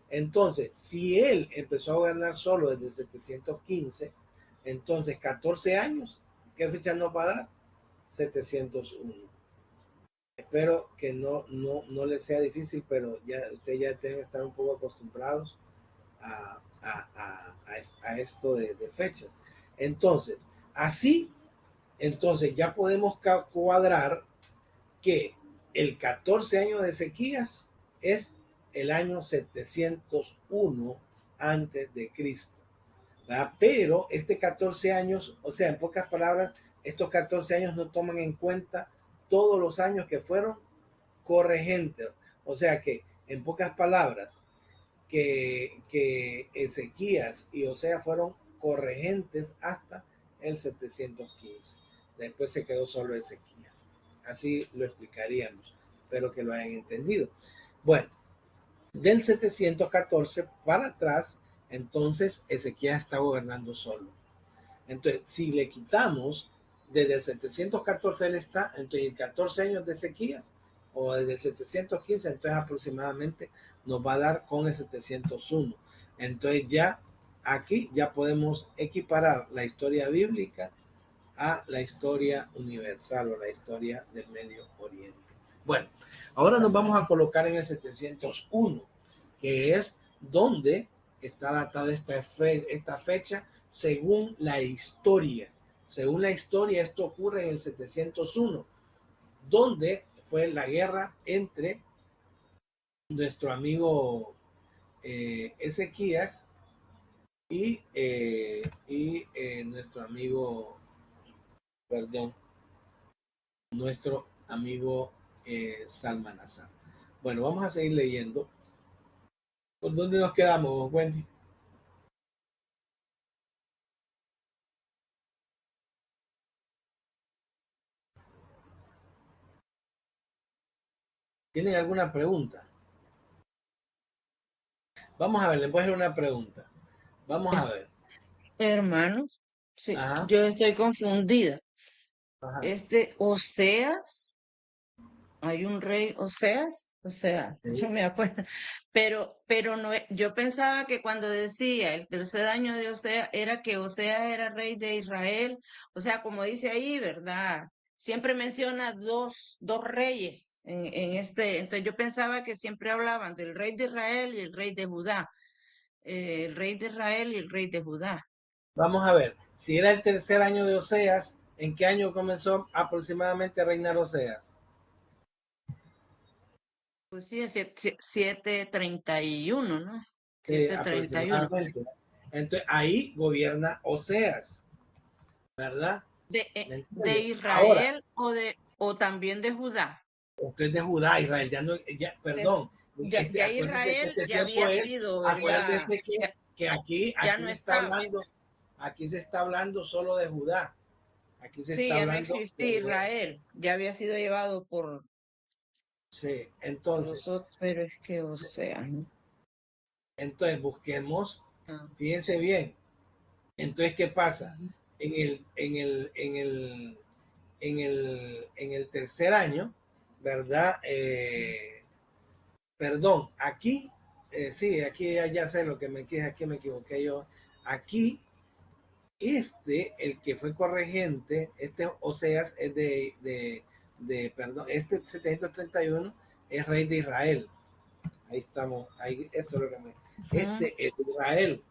Entonces, si él empezó a gobernar solo desde el 715, entonces 14 años, ¿qué fecha nos va a dar? 701. Espero que no les sea difícil, pero ya ustedes ya deben estar un poco acostumbrados a esto de fechas. Entonces, así, entonces ya podemos cuadrar que el 14 año de Ezequías es el año 701 antes de Cristo. ¿Verdad? Pero este 14 años, o sea, en pocas palabras, estos 14 años no toman en cuenta todos los años que fueron corregentes. O sea que, en pocas palabras, que Ezequías y Oseas fueron corregentes hasta el 715. Después se quedó solo Ezequías. Así lo explicaríamos. Espero que lo hayan entendido. Bueno, del 714 para atrás, entonces Ezequías está gobernando solo. Entonces, si le quitamos desde el 714 él está, entonces 14 años de Ezequías, o desde el 715, entonces aproximadamente nos va a dar con el 701. Entonces ya aquí ya podemos equiparar la historia bíblica a la historia universal o la historia del Medio Oriente. Bueno, ahora nos vamos a colocar en el 701, que es donde está datada esta fecha según la historia. Según la historia, esto ocurre en el 701, donde fue la guerra entre nuestro amigo Ezequías y nuestro amigo, perdón, nuestro amigo Salmanasar. Bueno, vamos a seguir leyendo. ¿Por dónde nos quedamos, Wendy? ¿Tienen alguna pregunta? Vamos a ver, les voy a hacer una pregunta. Vamos a ver. Hermanos, sí, Ajá. yo estoy confundida. Ajá. Oseas, hay un rey Oseas, o sea, Sí. yo me acuerdo, pero no, yo pensaba que cuando decía el tercer año de Oseas era que Oseas era rey de Israel, o sea, como dice ahí, ¿verdad? Siempre menciona dos reyes en este, entonces yo pensaba que siempre hablaban del rey de Israel y el rey de Judá, el rey de Israel y el rey de Judá. Vamos a ver, si era el tercer año de Oseas, ¿en qué año comenzó aproximadamente a reinar Oseas? Pues sí, 731, ¿no? Sí, 731. aproximadamente. Entonces ahí gobierna Oseas, ¿verdad? De Ahora, Israel o también de Judá. usted es de Judá, Israel, ya no, ya, perdón, Ya acuérdense Israel este ya tiempo había es, sido, ¿verdad? acuérdense Ya, que aquí ya no se está estaba. hablando, aquí se está hablando solo de Judá. Aquí se Sí, está ya no hablando existía Israel, ya había sido llevado por sí, entonces, los otros, pero es que, o sea, ¿no? entonces busquemos, Ah, fíjense bien. Entonces, ¿qué pasa? En el tercer año, ¿verdad? Perdón, aquí, sí, aquí ya sé lo que me quise, aquí me equivoqué yo. Aquí, el que fue corregente, Oseas es perdón, este 731 es rey de Israel. Ahí estamos, ahí, esto es lo que me... Este es Israel.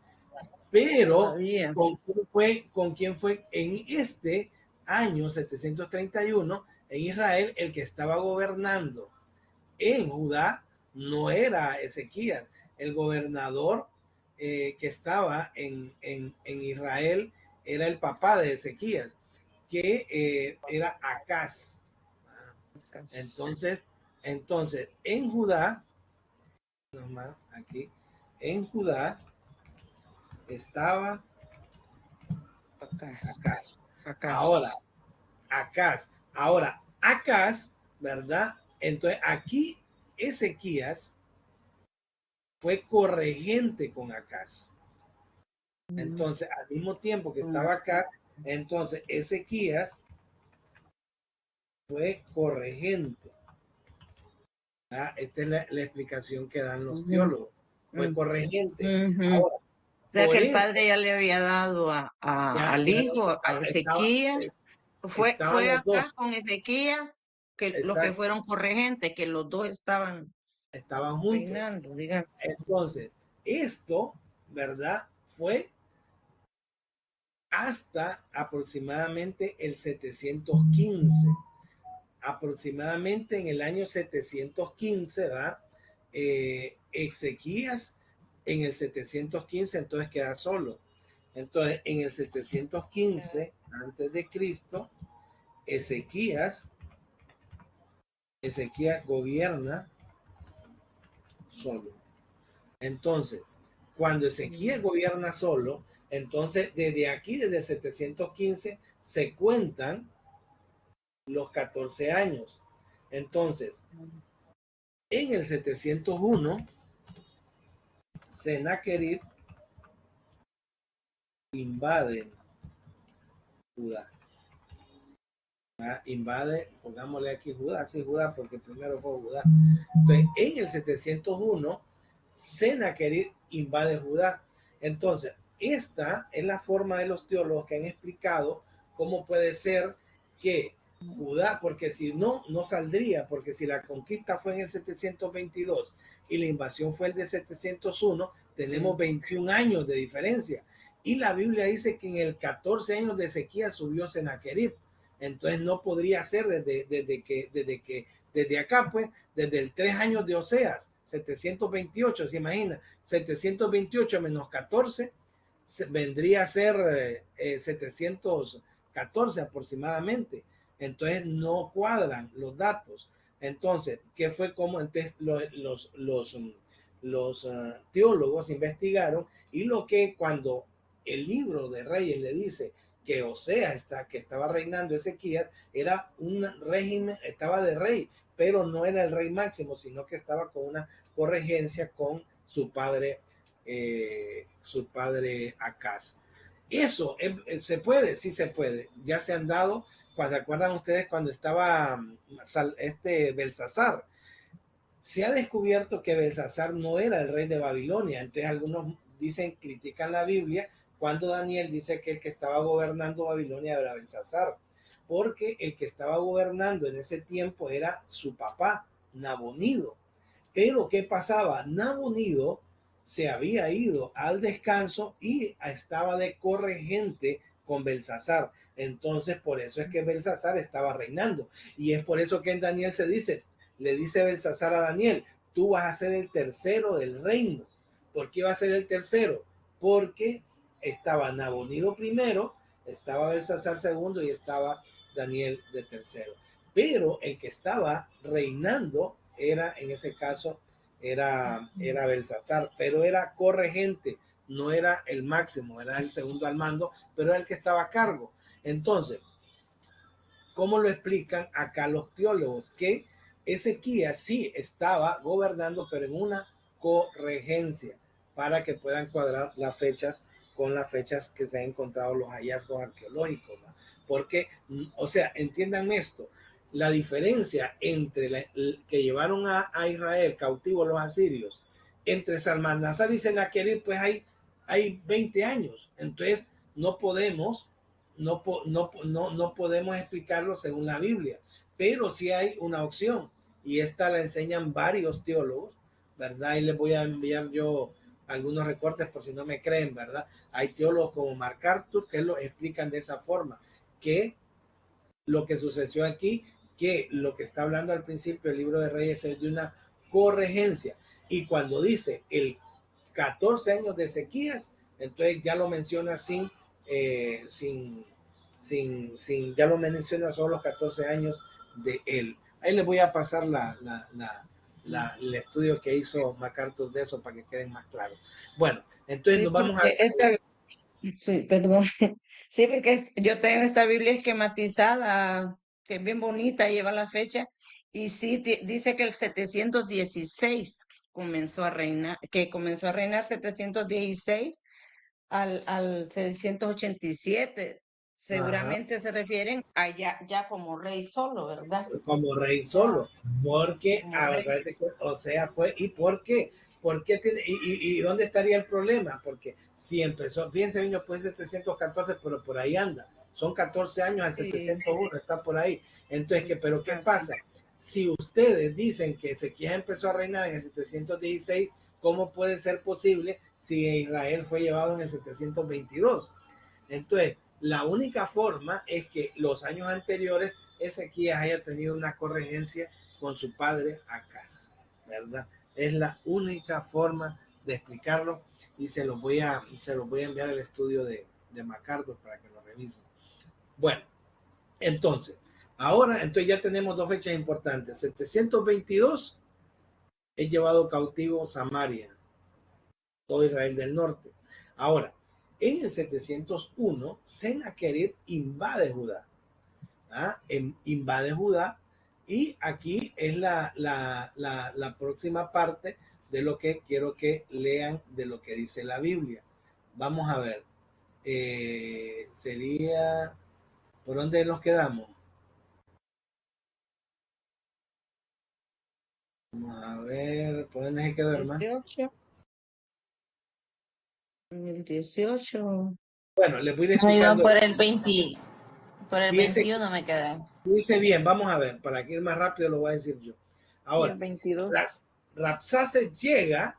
Pero, todavía. ¿con quién fue en este año 731 en Israel el que estaba gobernando en Judá? No era Ezequías, el gobernador que estaba en Israel era el papá de Ezequías, que era Acaz. Entonces, en Judá, aquí, en Judá estaba Acá, Acaz. acá. Ahora, Acaz, ¿verdad? Entonces, aquí Ezequías fue corregente con Acaz. Entonces, al mismo tiempo que estaba Acaz, entonces Ezequías fue corregente. ¿Verdad? Esta es la explicación que dan los teólogos. Fue corregente. Ahora, O sea que por el eso, padre ya le había dado al hijo, a Ezequías. Fue los acá dos, con Ezequías que los que exacto, fueron corregentes, que los dos estaban estaban juntos. reinando, digamos. Entonces, esto, ¿verdad? Fue hasta aproximadamente el 715. Aproximadamente en el año 715, ¿verdad? Ezequías en el 715 entonces queda solo. Entonces en el 715 antes de Cristo, Ezequías gobierna solo. Entonces, cuando Ezequías gobierna solo, entonces desde aquí, desde el 715, se cuentan los 14 años. Entonces, en el 701, Sennacherib invade Judá. Invade, pongámosle aquí Judá, sí, Judá, porque primero fue Judá. Entonces, en el 701, Sennacherib invade Judá. Entonces, esta es la forma de los teólogos que han explicado cómo puede ser que Judá, porque si no, no saldría, porque si la conquista fue en el 722 y la invasión fue el de 701, tenemos 21 años de diferencia. Y la Biblia dice que en el 14 años de Ezequías subió Sennacherib. Entonces no podría ser desde acá, pues, desde el 3 años de Oseas, 728, se imagina, 728 menos 14, vendría a ser 714 aproximadamente. Entonces no cuadran los datos. Entonces, ¿qué fue como? Entonces los teólogos investigaron y lo que cuando el libro de Reyes le dice que Oseas que estaba reinando Ezequías, era un régimen, estaba de rey, pero no era el rey máximo, sino que estaba con una corregencia con su padre Acaz. Eso se puede, sí se puede. Ya se han dado, ¿se acuerdan ustedes cuando estaba Belsasar? Se ha descubierto que Belsasar no era el rey de Babilonia. Entonces algunos critican la Biblia cuando Daniel dice que el que estaba gobernando Babilonia era Belsasar, porque el que estaba gobernando en ese tiempo era su papá, Nabonido. Pero ¿qué pasaba? Nabonido se había ido al descanso y estaba de corregente con Belsasar. Entonces, por eso es que Belsasar estaba reinando. Y es por eso que en Daniel le dice Belsasar a Daniel, tú vas a ser el tercero del reino. ¿Por qué va a ser el tercero? Porque estaba Nabonido primero, estaba Belsasar segundo y estaba Daniel de tercero. Pero el que estaba reinando era en ese caso era Belsasar, pero era corregente, no era el máximo, era el segundo al mando, pero era el que estaba a cargo. Entonces, ¿cómo lo explican acá los teólogos? Que Ezequías sí estaba gobernando, pero en una corregencia, para que puedan cuadrar las fechas con las fechas que se han encontrado los hallazgos arqueológicos, ¿no? Porque, o sea, entiendan esto, la diferencia entre que llevaron a Israel cautivo los asirios, entre Salmanasar y Senaquerib, pues hay 20 años. Entonces, no podemos no podemos explicarlo según la Biblia, pero sí hay una opción y esta la enseñan varios teólogos, ¿verdad? Y les voy a enviar yo algunos recortes por si no me creen, ¿verdad? Hay teólogos como MacArthur que lo explican de esa forma, que lo que sucedió aquí, que lo que está hablando al principio el libro de Reyes es de una corregencia, y cuando dice el 14 años de sequías, entonces ya lo menciona ya lo menciona solo los 14 años de él. Ahí les voy a pasar el estudio que hizo MacArthur de eso para que queden más claros. Bueno, entonces Sí, nos vamos a... sí, perdón. Sí, porque yo tengo esta Biblia esquematizada, que es bien bonita, lleva la fecha, y sí, dice que el 716 comenzó a reinar, que comenzó a reinar 716 al 687. Ajá. Seguramente se refieren a ya como rey solo, ¿verdad? Como rey Ya solo, porque como rey. o sea, fue, ¿y por qué? ¿Por qué tiene, y dónde estaría el problema? Porque si empezó, fíjense, vino pues 714, pero por ahí anda, son 14 años al Sí, 701, está por ahí. Entonces, pero ¿qué así pasa? Si ustedes dicen que Ezequiel empezó a reinar en el 716, ¿cómo puede ser posible si Israel fue llevado en el 722? Entonces, la única forma es que los años anteriores Ezequías haya tenido una corregencia con su padre Acaz, ¿verdad? Es la única forma de explicarlo y se los voy a enviar el estudio de MacArthur para que lo revisen. Bueno, entonces, entonces ya tenemos dos fechas importantes. 722 es llevado cautivo Samaria, todo Israel del norte. Ahora, en el 701, Sennacherib invade Judá. Invade Judá, y aquí es la próxima parte de lo que quiero que lean de lo que dice la Biblia. Vamos a ver. Sería, ¿por dónde nos quedamos? Vamos a ver, ¿por dónde se quedó, hermano? 18, el 18. Bueno, les voy a ir No iba explicando. por el 20, por el Fíjense, 21 me quedé. dice bien, vamos a ver, para que ir más rápido lo voy a decir yo. Y el Ahora, 22. Rapsaces llega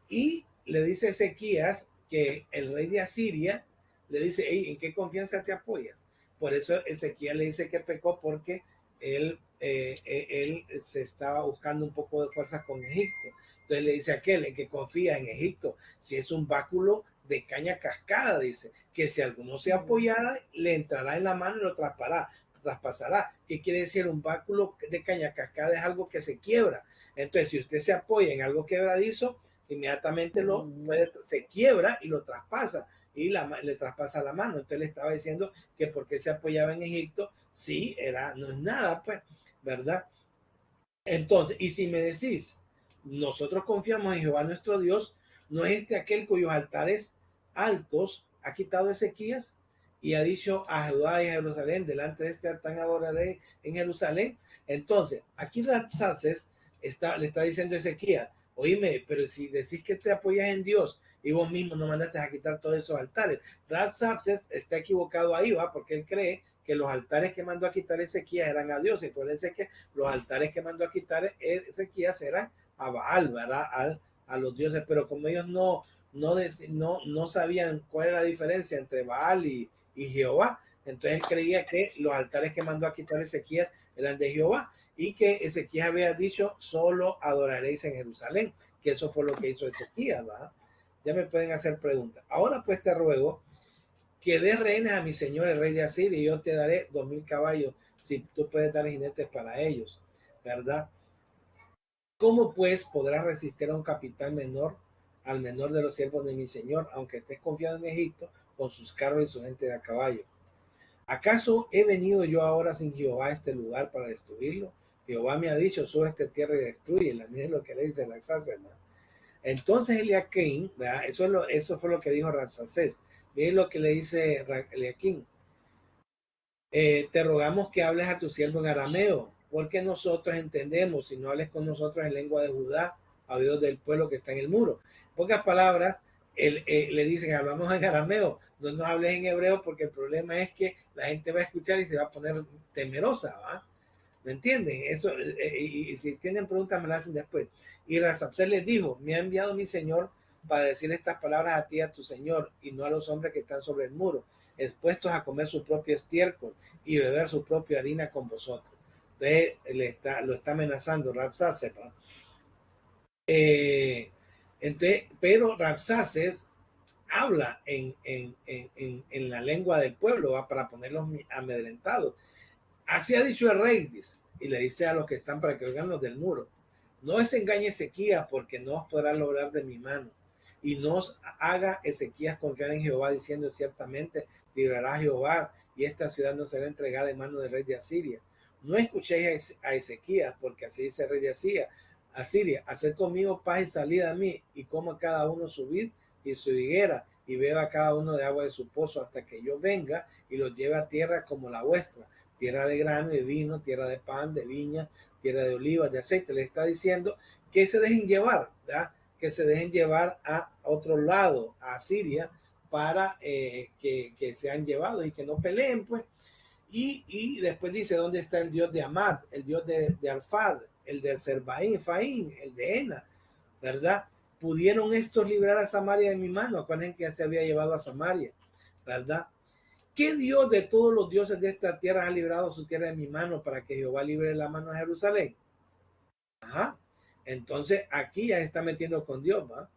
y le dice a Ezequías que el rey de Asiria le dice, hey, ¿en qué confianza te apoyas? Por eso Ezequías le dice que pecó, porque él se estaba buscando un poco de fuerza con Egipto. Entonces le dice a aquel en que confía en Egipto, si es un báculo de caña cascada, dice, que si alguno se apoyara, le entrará en la mano y lo traspasará. ¿Qué quiere decir? Un báculo de caña cascada es algo que se quiebra. Entonces, si usted se apoya en algo quebradizo, inmediatamente se quiebra y lo traspasa, y le traspasa la mano. Entonces le estaba diciendo que porque se apoyaba en Egipto, sí, no es nada, pues, ¿verdad? Entonces, y si me decís, nosotros confiamos en Jehová nuestro Dios, ¿no es este aquel cuyos altares altos ha quitado Ezequías y ha dicho a Judá y a Jerusalén, delante de este altar adoraré en Jerusalén? Entonces, aquí Rapsaces le está diciendo a Ezequías, oíme, pero si decís que te apoyas en Dios y vos mismo no mandaste a quitar todos esos altares, Rapsaces está equivocado ahí, ¿va? Porque él cree que los altares que mandó a quitar Ezequías eran a Dios, y acuérdense que los altares que mandó a quitar Ezequías eran a Baal, ¿verdad? A los dioses, pero como ellos no sabían cuál era la diferencia entre Baal y Jehová, entonces él creía que los altares que mandó a quitar Ezequías eran de Jehová, y que Ezequías había dicho, solo adoraréis en Jerusalén, que eso fue lo que hizo Ezequías, ¿verdad? Ya me pueden hacer preguntas. Ahora pues te ruego que des rehenes a mi señor el rey de Asiria, y yo te daré 2000 caballos, si tú puedes dar jinetes para ellos, ¿verdad? ¿Cómo pues podrás resistir a un capitán menor, al menor de los siervos de mi señor, aunque estés confiado en Egipto con sus carros y su gente de a caballo? ¿Acaso he venido yo ahora sin Jehová a este lugar para destruirlo? Jehová me ha dicho, sube a esta tierra y destrúyela. Miren lo que le dice Rabsacés. Entonces Eliaquín, eso fue lo que dijo Rabsacés. Miren lo que le dice Eliaquín. Te rogamos que hables a tu siervo en arameo, porque nosotros entendemos, si no hables con nosotros en lengua de Judá, a oídos del pueblo que está en el muro. En pocas palabras, le dicen, hablamos en arameo, no nos hables en hebreo, porque el problema es que la gente va a escuchar y se va a poner temerosa, ¿va? ¿Me entienden? Eso, y si tienen preguntas me las hacen después. Y Rabsacés les dijo, me ha enviado mi señor para decir estas palabras a ti y a tu señor, y no a los hombres que están sobre el muro, expuestos a comer su propio estiércol y beber su propia harina con vosotros. Entonces lo está amenazando Rabsacés, ¿no? Pero Rabsacés habla en la lengua del pueblo, ¿va? Para ponerlos amedrentados. Así ha dicho el rey, dice, y le dice a los que están para que oigan los del muro: no os engañe Ezequías, porque no os podrá lograr de mi mano. Y no os haga Ezequías confiar en Jehová, diciendo, ciertamente librará Jehová, y esta ciudad no será entregada en mano del rey de Asiria. No escuchéis a Ezequías, porque así dice el rey de Asiria: haced conmigo paz y salid a mí, y coma cada uno su vid y su higuera, y beba cada uno de agua de su pozo, hasta que yo venga y los lleve a tierra como la vuestra, tierra de grano y vino, tierra de pan, de viña, tierra de olivas, de aceite. Le está diciendo que se dejen llevar, ¿verdad? Que se dejen llevar a otro lado, a Asiria, para que sean llevados y que no peleen, pues. Y después dice, ¿dónde está el Dios de Amad, el Dios de Arfad, el de Serbaín, Faín, el de Ena, ¿verdad? ¿Pudieron estos librar a Samaria de mi mano? Acuérdense que ya se había llevado a Samaria, ¿verdad? ¿Qué Dios de todos los dioses de esta tierra ha librado su tierra de mi mano para que Jehová libre la mano a Jerusalén? Ajá. Entonces aquí ya se está metiendo con Dios, ¿va?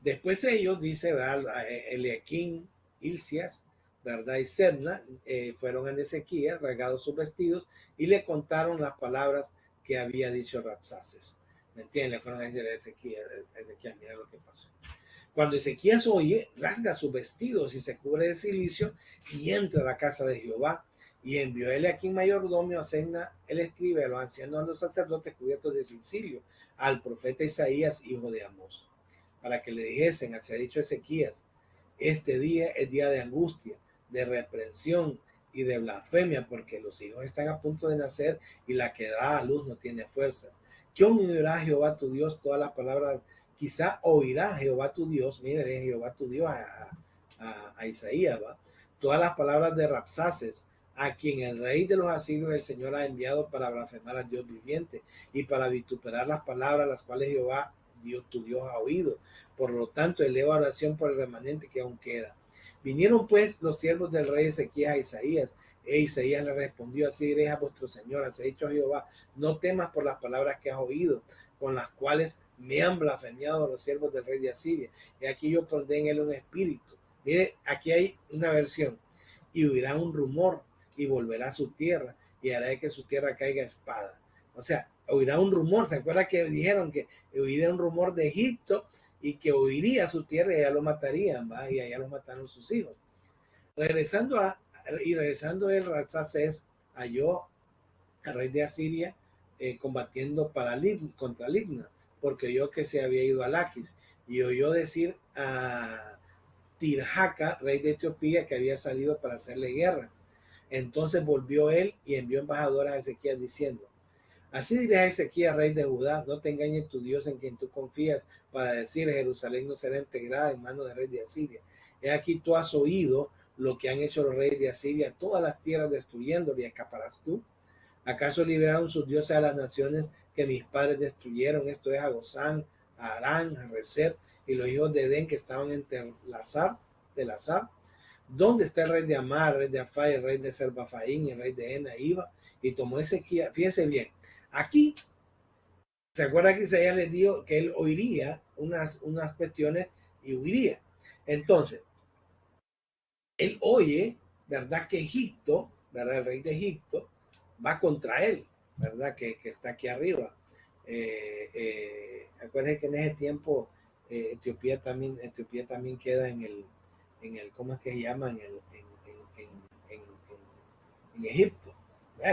Después ellos, dice, ¿verdad? Eliaquín, Hilcias, ¿verdad? Y Sebna fueron a Ezequías, rasgados sus vestidos, y le contaron las palabras que había dicho Rabsacés. ¿Me entienden? Le fueron a decir a Ezequías, mira lo que pasó. Cuando Ezequías oye, rasga sus vestidos y se cubre de silicio y entra a la casa de Jehová. Y envió Eliaquín mayordomio a Sebna el escriba, a los ancianos, a los sacerdotes cubiertos de silicio, al profeta Isaías, hijo de Amós, para que le dijesen: así ha dicho Ezequías, este día es día de angustia, de reprensión y de blasfemia, porque los hijos están a punto de nacer y la que da a luz no tiene fuerzas. ¿Qué oirá Jehová tu Dios todas las palabras? Quizá oirá Jehová tu Dios, mire, Jehová tu Dios a Isaías, ¿va? Todas las palabras de Rabsacés, a quien el rey de los asirios el Señor ha enviado para blasfemar al Dios viviente y para vituperar las palabras las cuales Jehová Dios, tu Dios, ha oído. Por lo tanto, eleva oración por el remanente que aún queda. Vinieron pues los siervos del rey Ezequías a Isaías, e Isaías le respondió: así diréis a vuestro Señor, así ha dicho Jehová, no temas por las palabras que has oído, con las cuales me han blasfemiado los siervos del rey de Asiria. Y aquí yo pondré en él un espíritu. Mire, aquí hay una versión: y oirá un rumor y volverá a su tierra y hará que su tierra caiga a espada. O sea, oirá un rumor. ¿Se acuerda que dijeron que oiría un rumor de Egipto y que oiría su tierra y allá lo matarían, ¿va? Y allá lo mataron sus hijos? Regresando el Rabsacés halló al rey de Asiria combatiendo contra Libna, porque oyó que se había ido a Laquis, y oyó decir a Tirhaka, rey de Etiopía, que había salido para hacerle guerra. Entonces volvió él y envió embajadores a Ezequías diciendo: así dirás a Ezequías, rey de Judá, no te engañes tu Dios en quien tú confías, para decir: Jerusalén no será integrada en manos del rey de Asiria. He aquí tú has oído lo que han hecho los reyes de Asiria, todas las tierras destruyéndole, y escaparás tú. ¿Acaso liberaron sus dioses a las naciones que mis padres destruyeron? Esto es, a Gozán, a Arán, a Reset y los hijos de Edén que estaban en Telazar. ¿Dónde está el rey de Amar, el rey de Afai, el rey de Serbafaín, el rey de Ena, Iba? Y tomó Ezequías. Fíjense bien, aquí se acuerda que Isaías les dijo que él oiría unas cuestiones y huiría. Entonces, él oye, ¿verdad? Que Egipto, ¿verdad? El rey de Egipto va contra él. ¿verdad? Que está aquí arriba. Acuérdense que en ese tiempo Etiopía también queda en el ¿cómo es que se llama? En Egipto.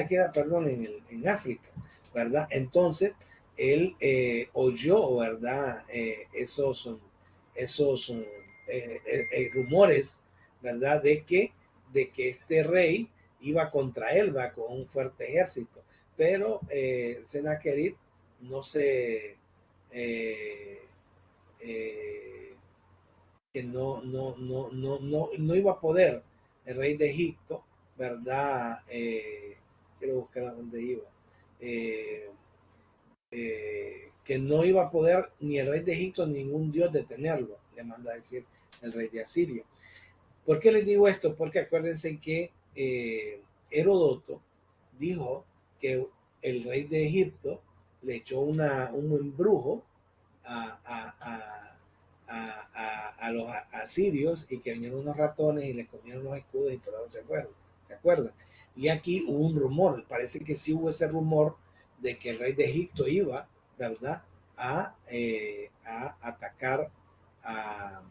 Queda, perdón, en África, ¿verdad? Entonces, él oyó, ¿verdad? Esos rumores, ¿verdad? De que este rey iba contra él, va con un fuerte ejército. Pero Sennacherib no se que no iba a poder el rey de Egipto, ¿verdad? Quiero buscar a dónde iba. Que no iba a poder ni el rey de Egipto ni ningún dios detenerlo, le manda a decir el rey de Asiria. ¿Por qué les digo esto? Porque acuérdense que Heródoto dijo que el rey de Egipto le echó un embrujo a los asirios y que vinieron unos ratones y les comieron los escudos y por eso se fueron. ¿Se acuerdan? Y aquí hubo un rumor, parece que sí hubo ese rumor de que el rey de Egipto iba, ¿verdad?, a atacar a...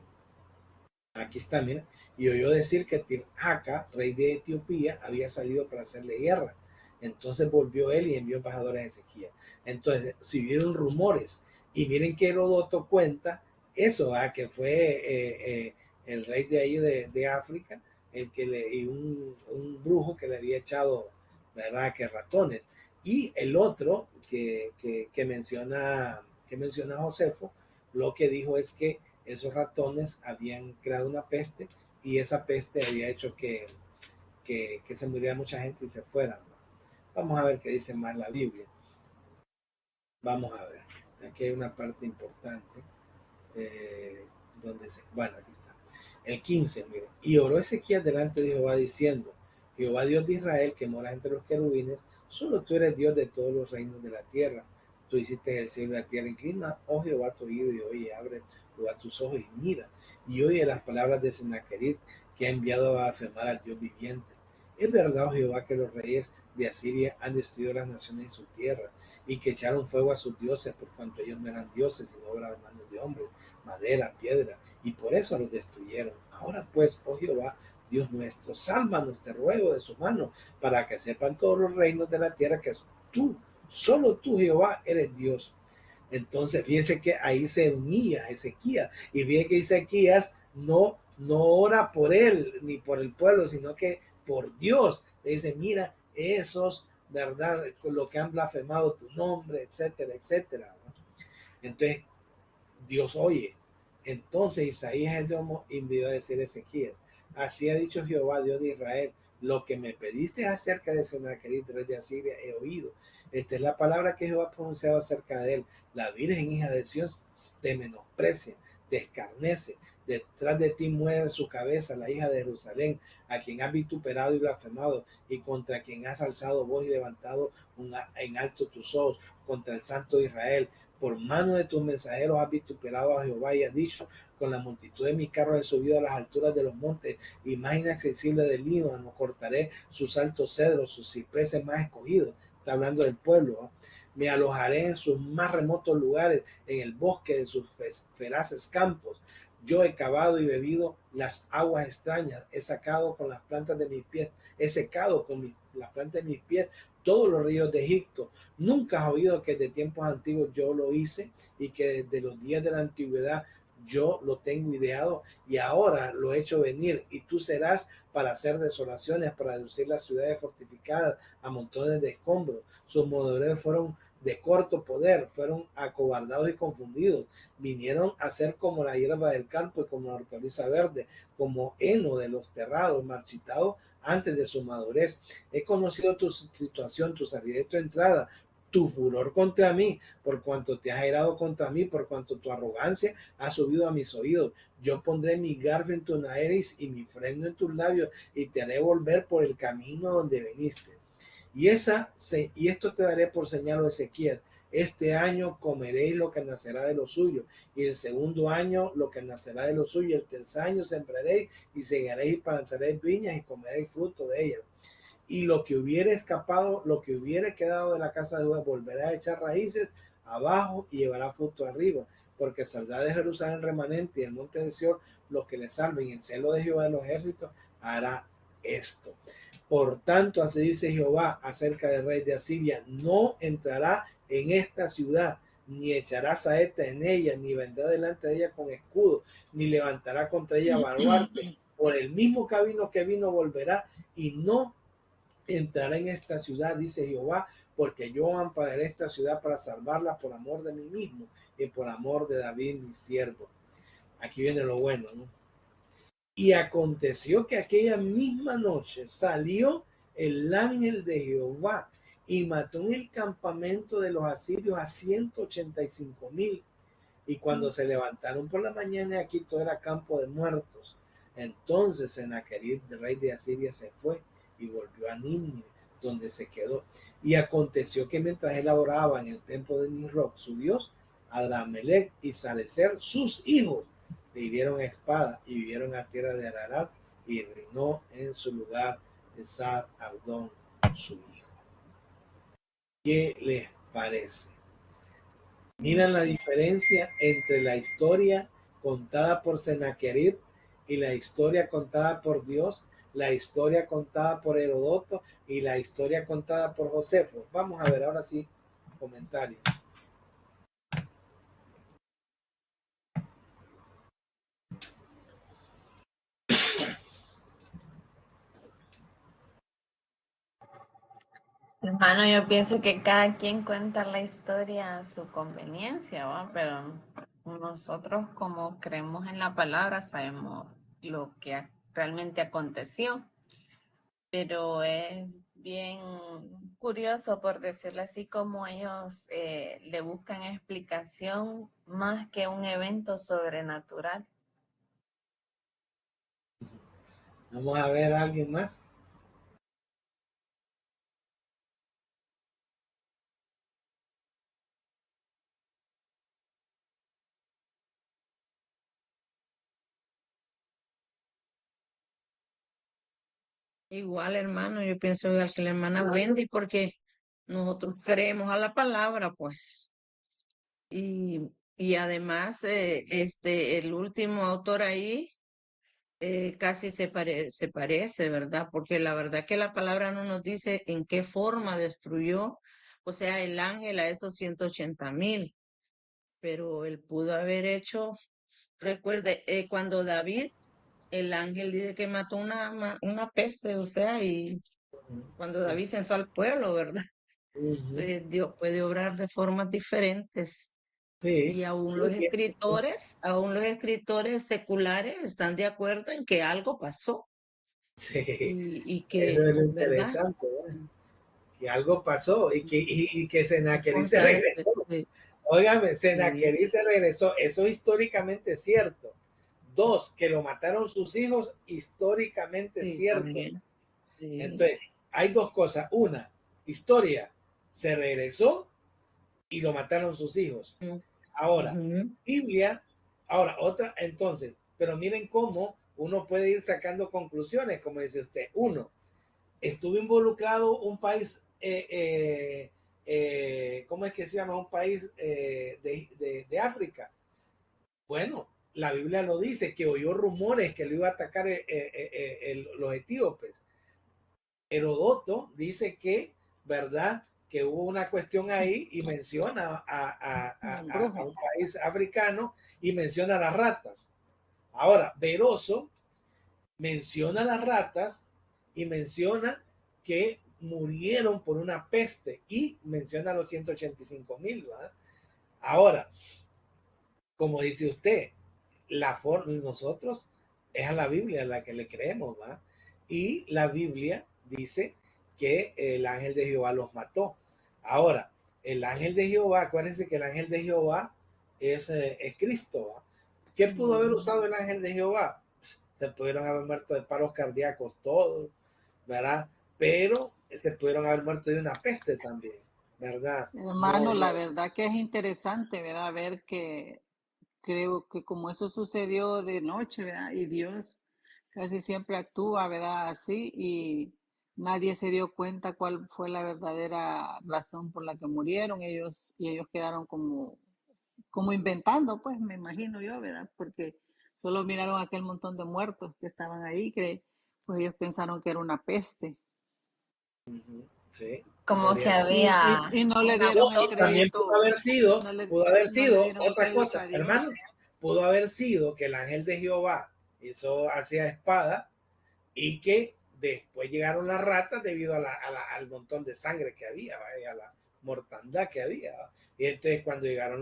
Aquí está, mira. Y oyó decir que Tirhaka, rey de Etiopía, había salido para hacerle guerra. Entonces volvió él y envió embajadores a Ezequías. Entonces, si hubieron rumores, y miren que Heródoto cuenta eso, que fue el rey de ahí de África, y un brujo que le había echado, ¿verdad?, que ratones. Y el otro que menciona Josefo, lo que dijo es que esos ratones habían creado una peste y esa peste había hecho que se muriera mucha gente y se fueran. Vamos a ver qué dice más la Biblia. Vamos a ver. Aquí hay una parte importante. Bueno, aquí está. El 15, miren. Y oró Ezequías delante de Jehová diciendo: Jehová Dios de Israel, que moras entre los querubines, solo tú eres Dios de todos los reinos de la tierra. Tú hiciste el cielo y la tierra. Inclina, oh Jehová, tu oído y oye, abre Jehová tus ojos y mira, y oye las palabras de Sennacherib, que ha enviado a afirmar al Dios viviente. Es verdad, oh Jehová, que los reyes de Asiria han destruido las naciones de su tierra, y que echaron fuego a sus dioses, por cuanto ellos no eran dioses, sino obra de manos de hombres, madera, piedra, y por eso los destruyeron. Ahora pues, oh Jehová, Dios nuestro, sálvanos, te ruego, de su mano, para que sepan todos los reinos de la tierra que tú, solo tú, Jehová, eres Dios. Entonces, fíjense que ahí se unía Ezequías, y fíjense que Ezequías no ora por él ni por el pueblo, sino que por Dios. Le dice: mira, esos, ¿verdad?, con lo que han blasfemado tu nombre, etcétera, etcétera. Entonces, Dios oye. Entonces Isaías el Dios envió a decir a Ezequías: así ha dicho Jehová, Dios de Israel, lo que me pediste acerca de Sennacherib, rey de Asiria, he oído. Esta es la palabra que Jehová ha pronunciado acerca de él. La virgen hija de Sión te menosprecia, te escarnece. Detrás de ti mueve su cabeza la hija de Jerusalén, a quien has vituperado y blasfemado, y contra quien has alzado voz y levantado en alto tus ojos, contra el Santo de Israel. Por mano de tus mensajeros has vituperado a Jehová y has dicho: con la multitud de mis carros he subido a las alturas de los montes y más inaccesibles del Líbano, cortaré sus altos cedros, sus cipreses más escogidos. Está hablando del pueblo, ¿no? Me alojaré en sus más remotos lugares, en el bosque de sus feraces campos. Yo he cavado y bebido las aguas extrañas, he sacado con las plantas de mis pies, he secado con las plantas de mis pies todos los ríos de Egipto. Nunca has oído que de tiempos antiguos yo lo hice, y que desde los días de la antigüedad yo lo tengo ideado, y ahora lo he hecho venir, y tú serás para hacer desolaciones, para reducir las ciudades fortificadas a montones de escombros. Sus moradores fueron de corto poder, fueron acobardados y confundidos, vinieron a ser como la hierba del campo y como la hortaliza verde, como heno de los terrados, marchitados antes de su madurez. He conocido tu situación, tu salida y tu entrada, tu furor contra mí, por cuanto te has airado contra mí, por cuanto tu arrogancia ha subido a mis oídos. Yo pondré mi garfio en tu nariz y mi freno en tus labios, y te haré volver por el camino donde viniste. Y esto te daré por señal, oh Ezequías: este año comeréis lo que nacerá de lo suyo, y el segundo año lo que nacerá de lo suyo, el tercer año sembraréis y segaréis y plantaréis viñas y comeréis fruto de ellas. y lo que hubiera escapado, lo que hubiera quedado de la casa de Judá, volverá a echar raíces abajo y llevará fruto arriba, porque saldrá de Jerusalén remanente y el monte de Sión los que le salven, y el celo de Jehová de los ejércitos hará esto. Por tanto, así dice Jehová acerca del rey de Asiria: no entrará en esta ciudad, ni echará saeta en ella, ni vendrá delante de ella con escudo, ni levantará contra ella baluarte. Por el mismo camino que vino volverá, y no entrará en esta ciudad, dice Jehová, porque yo ampararé esta ciudad para salvarla por amor de mí mismo y por amor de David mi siervo. Aquí viene lo bueno, ¿no? Y aconteció que aquella misma noche salió el ángel de Jehová y mató en el campamento de los asirios a 185,000. Y cuando se levantaron por la mañana, aquí todo era campo de muertos. Entonces Sennacherib, rey de Asiria, se fue y volvió a Nínive, donde se quedó. Y aconteció que mientras él adoraba en el templo de Nisroch, su dios, Adramelech y Sarecer, sus hijos, le hirieron a espada y vivieron a tierra de Ararat, y reinó en su lugar Esar Ardón, su hijo. ¿Qué les parece? Miran la diferencia entre la historia contada por Sennacherib y la historia contada por Dios, la historia contada por Herodoto y la historia contada por Josefo. Vamos a ver ahora sí comentarios. Hermano, yo pienso que cada quien cuenta la historia a su conveniencia, ¿va? Pero nosotros, como creemos en la palabra, sabemos lo que realmente aconteció. Pero es bien curioso, por decirlo así, como ellos le buscan explicación más que un evento sobrenatural. Vamos a ver a alguien más. Igual, hermano, yo pienso igual que la hermana Wendy, porque nosotros creemos a la palabra, pues. Y además, el último autor ahí casi se parece, ¿verdad? Porque la verdad que la palabra no nos dice en qué forma destruyó, o sea, el ángel a esos 180,000, pero él pudo haber hecho, recuerde, cuando David, el ángel dice que mató una peste, o sea, y cuando David censó al pueblo, ¿verdad? Entonces, Dios puede obrar de formas diferentes. Sí, Y sí, aún los escritores seculares están de acuerdo en que algo pasó sí. y Eso que, es lo ¿verdad? interesante, ¿no? Que algo pasó y que Sennacherib se Entonces, regresó. Óigame, sí, Sennacherib se regresó. Eso históricamente es cierto. Dos, que lo mataron sus hijos, históricamente es sí, cierto. también. Sí. Entonces, hay dos cosas. Una, historia, se regresó y lo mataron sus hijos. Ahora, Ujú. Biblia, ahora otra, entonces, pero miren cómo uno puede ir sacando conclusiones, como dice usted. Uno, estuvo involucrado un país, ¿cómo es que se llama? Un país de África. Bueno, la Biblia lo dice, que oyó rumores que lo iba a atacar los etíopes. Herodoto dice que, ¿verdad? Que hubo una cuestión ahí y menciona a un país africano y menciona a las ratas. Ahora, Veroso menciona a las ratas y menciona que murieron por una peste y menciona a los 185,000. ¿verdad? Ahora, como dice usted, nosotros es a la Biblia a la que le creemos, ¿va? Y la Biblia dice que el ángel de Jehová los mató. Ahora, el ángel de Jehová, acuérdense que el ángel de Jehová es Cristo, ¿va? ¿Qué pudo haber usado el ángel de Jehová? Se pudieron haber muerto de paros cardíacos todos, ¿verdad? Pero se pudieron haber muerto de una peste también, ¿verdad? Hermano, la verdad que es interesante, ¿verdad? Ver que creo que como eso sucedió de noche, ¿verdad? Y Dios casi siempre actúa, ¿verdad? Así, y nadie se dio cuenta cuál fue la verdadera razón por la que murieron ellos, y ellos quedaron como inventando, pues me imagino yo, ¿verdad? Porque solo miraron aquel montón de muertos que estaban ahí, que pues ellos pensaron que era una peste. Sí, Como que podría ser. había Y no le un dieron el autópata. También crédito, pudo haber no le sido dieron el otra crédito cosa, a Dios. hermano, pudo haber sido que el ángel de Jehová hacía espada y que después llegaron las ratas debido al montón de sangre que había, ¿va? A la mortandad que había. ¿Va? Y entonces cuando llegaron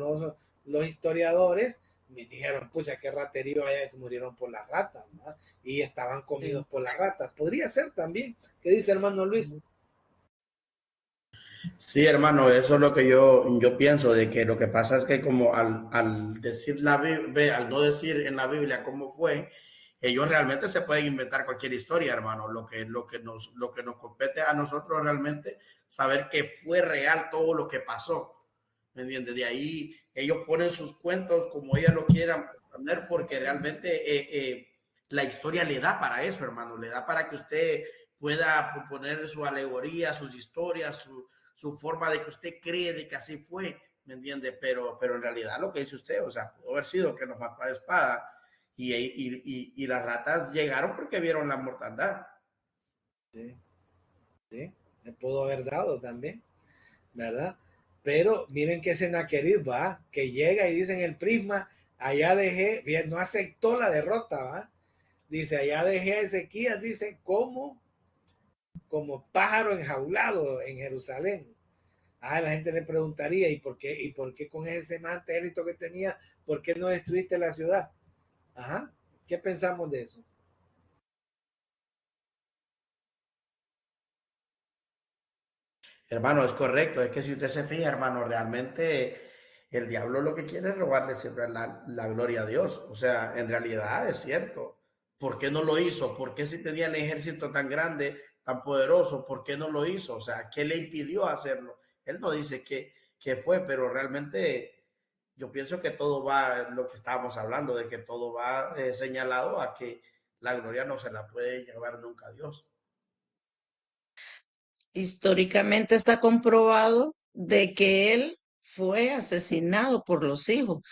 los historiadores, me dijeron, pucha, qué raterío, allá se murieron por las ratas, ¿va? Y estaban comidos por las ratas. Podría ser también. ¿Qué dice hermano Luis? Sí, hermano, eso es lo que yo pienso, de que lo que pasa es que como al decir al no decir en la Biblia cómo fue, ellos realmente se pueden inventar cualquier historia, hermano. Lo que nos compete a nosotros realmente saber que fue real todo lo que pasó. ¿Me entiendes? De ahí ellos ponen sus cuentos como ellos lo quieran poner, porque realmente la historia le da para eso, hermano. Le da para que usted pueda poner su alegoría, sus historias, su forma de que usted cree de que así fue, ¿me entiende? Pero en realidad lo que dice usted, o sea, pudo haber sido que nos mató a espada y las ratas llegaron porque vieron la mortandad. Sí, sí, se pudo haber dado también, ¿verdad? Pero miren que Sennacherib va, que llega y dice en el prisma, allá dejé, bien, no aceptó la derrota, va. Dice, allá dejé a Ezequías, dice, como pájaro enjaulado en Jerusalén. Ah, la gente le preguntaría, ¿y por qué con ese semejante ejército que tenía, por qué no destruiste la ciudad? Ajá, ¿qué pensamos de eso? Hermano, es correcto, es que si usted se fija, hermano, realmente el diablo lo que quiere es robarle siempre la gloria a Dios. O sea, en realidad es cierto. ¿Por qué no lo hizo? ¿Por qué si tenía el ejército tan grande, tan poderoso, por qué no lo hizo? O sea, ¿qué le impidió hacerlo? Él no dice que fue, pero realmente yo pienso que todo va, lo que estábamos hablando, de que todo va señalado a que la gloria no se la puede llevar nunca a Dios. Históricamente está comprobado de que él fue asesinado por los hijos.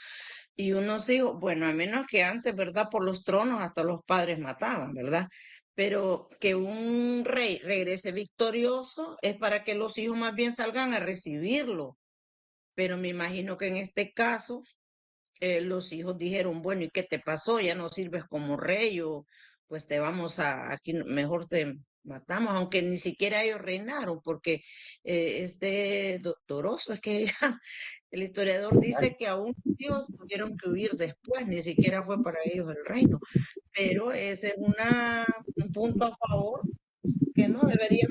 Y unos hijos, bueno, a menos que antes, ¿verdad? Por los tronos hasta los padres mataban, ¿verdad? Pero que un rey regrese victorioso es para que los hijos más bien salgan a recibirlo. Pero me imagino que en este caso los hijos dijeron, bueno, ¿y qué te pasó? Ya no sirves como rey o pues te vamos aquí mejor te matamos, aunque ni siquiera ellos reinaron, porque este doctoroso es que el historiador dice que aún Dios tuvieron que huir después, ni siquiera fue para ellos el reino, pero ese es un punto a favor que no debería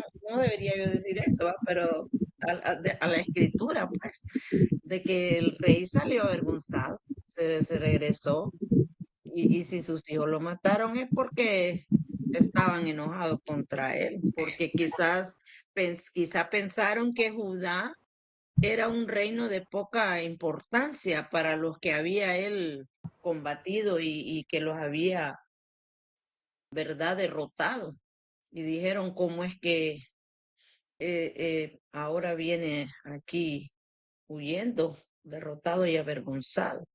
yo decir eso, ¿va? Pero a la escritura, pues, de que el rey salió avergonzado, se regresó, y si sus hijos lo mataron es porque estaban enojados contra él, porque quizá pensaron que Judá era un reino de poca importancia para los que había él combatido y que los había, ¿verdad?, derrotado. Y dijeron, ¿cómo es que ahora viene aquí huyendo, derrotado y avergonzado?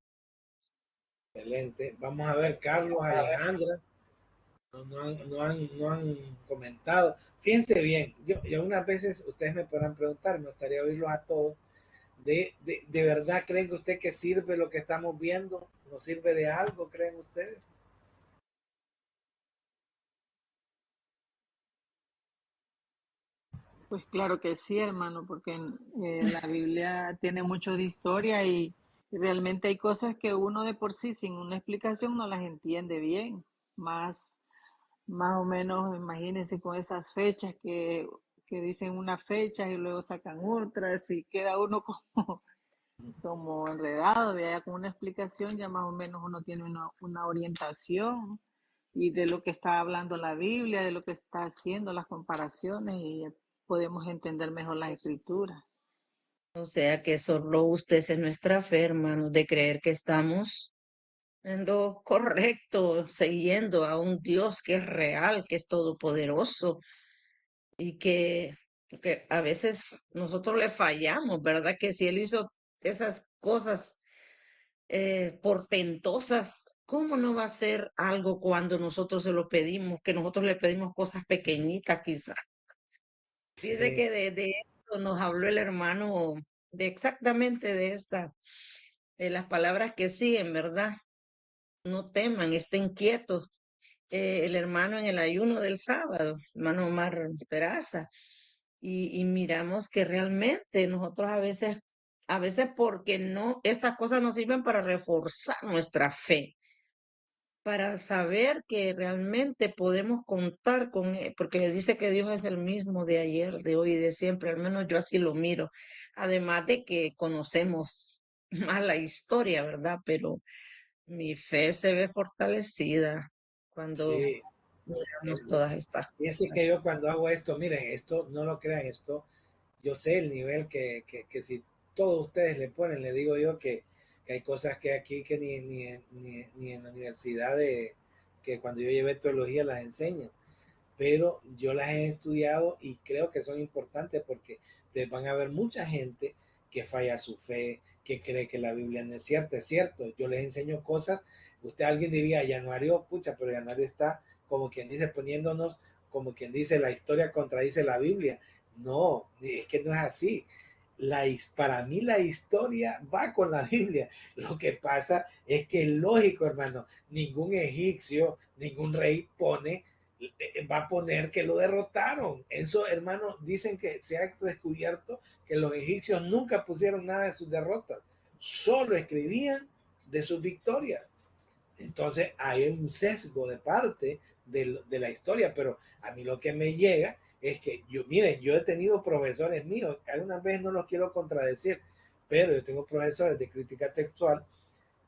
Excelente. Vamos a ver, Carlos, Alejandra, no han comentado. Fíjense bien, yo unas veces ustedes me podrán preguntar, me gustaría oírlos a todos. ¿De verdad creen usted que sirve lo que estamos viendo? ¿Nos sirve de algo, creen ustedes? Pues claro que sí, hermano, porque la Biblia tiene mucho de historia y realmente hay cosas que uno de por sí sin una explicación no las entiende bien. Más o menos, imagínense con esas fechas que dicen unas fechas y luego sacan otras y queda uno como enredado, ya con una explicación ya más o menos uno tiene una orientación y de lo que está hablando la Biblia, de lo que está haciendo, las comparaciones, y podemos entender mejor las escrituras. O sea que solo usted es nuestra fe, hermanos, de creer que estamos en lo correcto, siguiendo a un Dios que es real, que es todopoderoso y que a veces nosotros le fallamos, ¿verdad? Que si él hizo esas cosas portentosas, ¿cómo no va a ser algo cuando nosotros se lo pedimos, que nosotros le pedimos cosas pequeñitas quizás? Dice Sí, que de esto nos habló el hermano, de exactamente de de las palabras que siguen, ¿verdad? No teman, estén quietos. El hermano en el ayuno del sábado, hermano Omar Peraza, y miramos que realmente nosotros a veces porque no, esas cosas nos sirven para reforzar nuestra fe, para saber que realmente podemos contar con él, porque dice que Dios es el mismo de ayer, de hoy y de siempre, al menos yo así lo miro, además de que conocemos más la historia, ¿verdad? Pero mi fe se ve fortalecida cuando sí. miramos todas estas Y así que yo cosas. cuando hago esto, miren, esto, no lo crean, esto, yo sé el nivel que si todos ustedes le ponen, le digo yo que hay cosas que aquí que ni en la universidad que cuando yo llevé teología las enseñan, pero yo las he estudiado y creo que son importantes porque te van a ver mucha gente que falla su fe, que cree que la Biblia no es cierta, es cierto, yo les enseño cosas, usted alguien diría, Januario, pucha, pero Januario está como quien dice poniéndonos, como quien dice, la historia contradice la Biblia. No, es que no es así. Para mí la historia va con la Biblia. Lo que pasa es que es lógico, hermano, ningún egipcio, ningún rey va a poner que lo derrotaron. Eso, hermano, dicen que se ha descubierto que los egipcios nunca pusieron nada de sus derrotas, solo escribían de sus victorias. Entonces hay un sesgo de parte de la historia, pero a mí lo que me llega es que yo, miren, yo he tenido profesores míos, algunas veces no los quiero contradecir, pero yo tengo profesores de crítica textual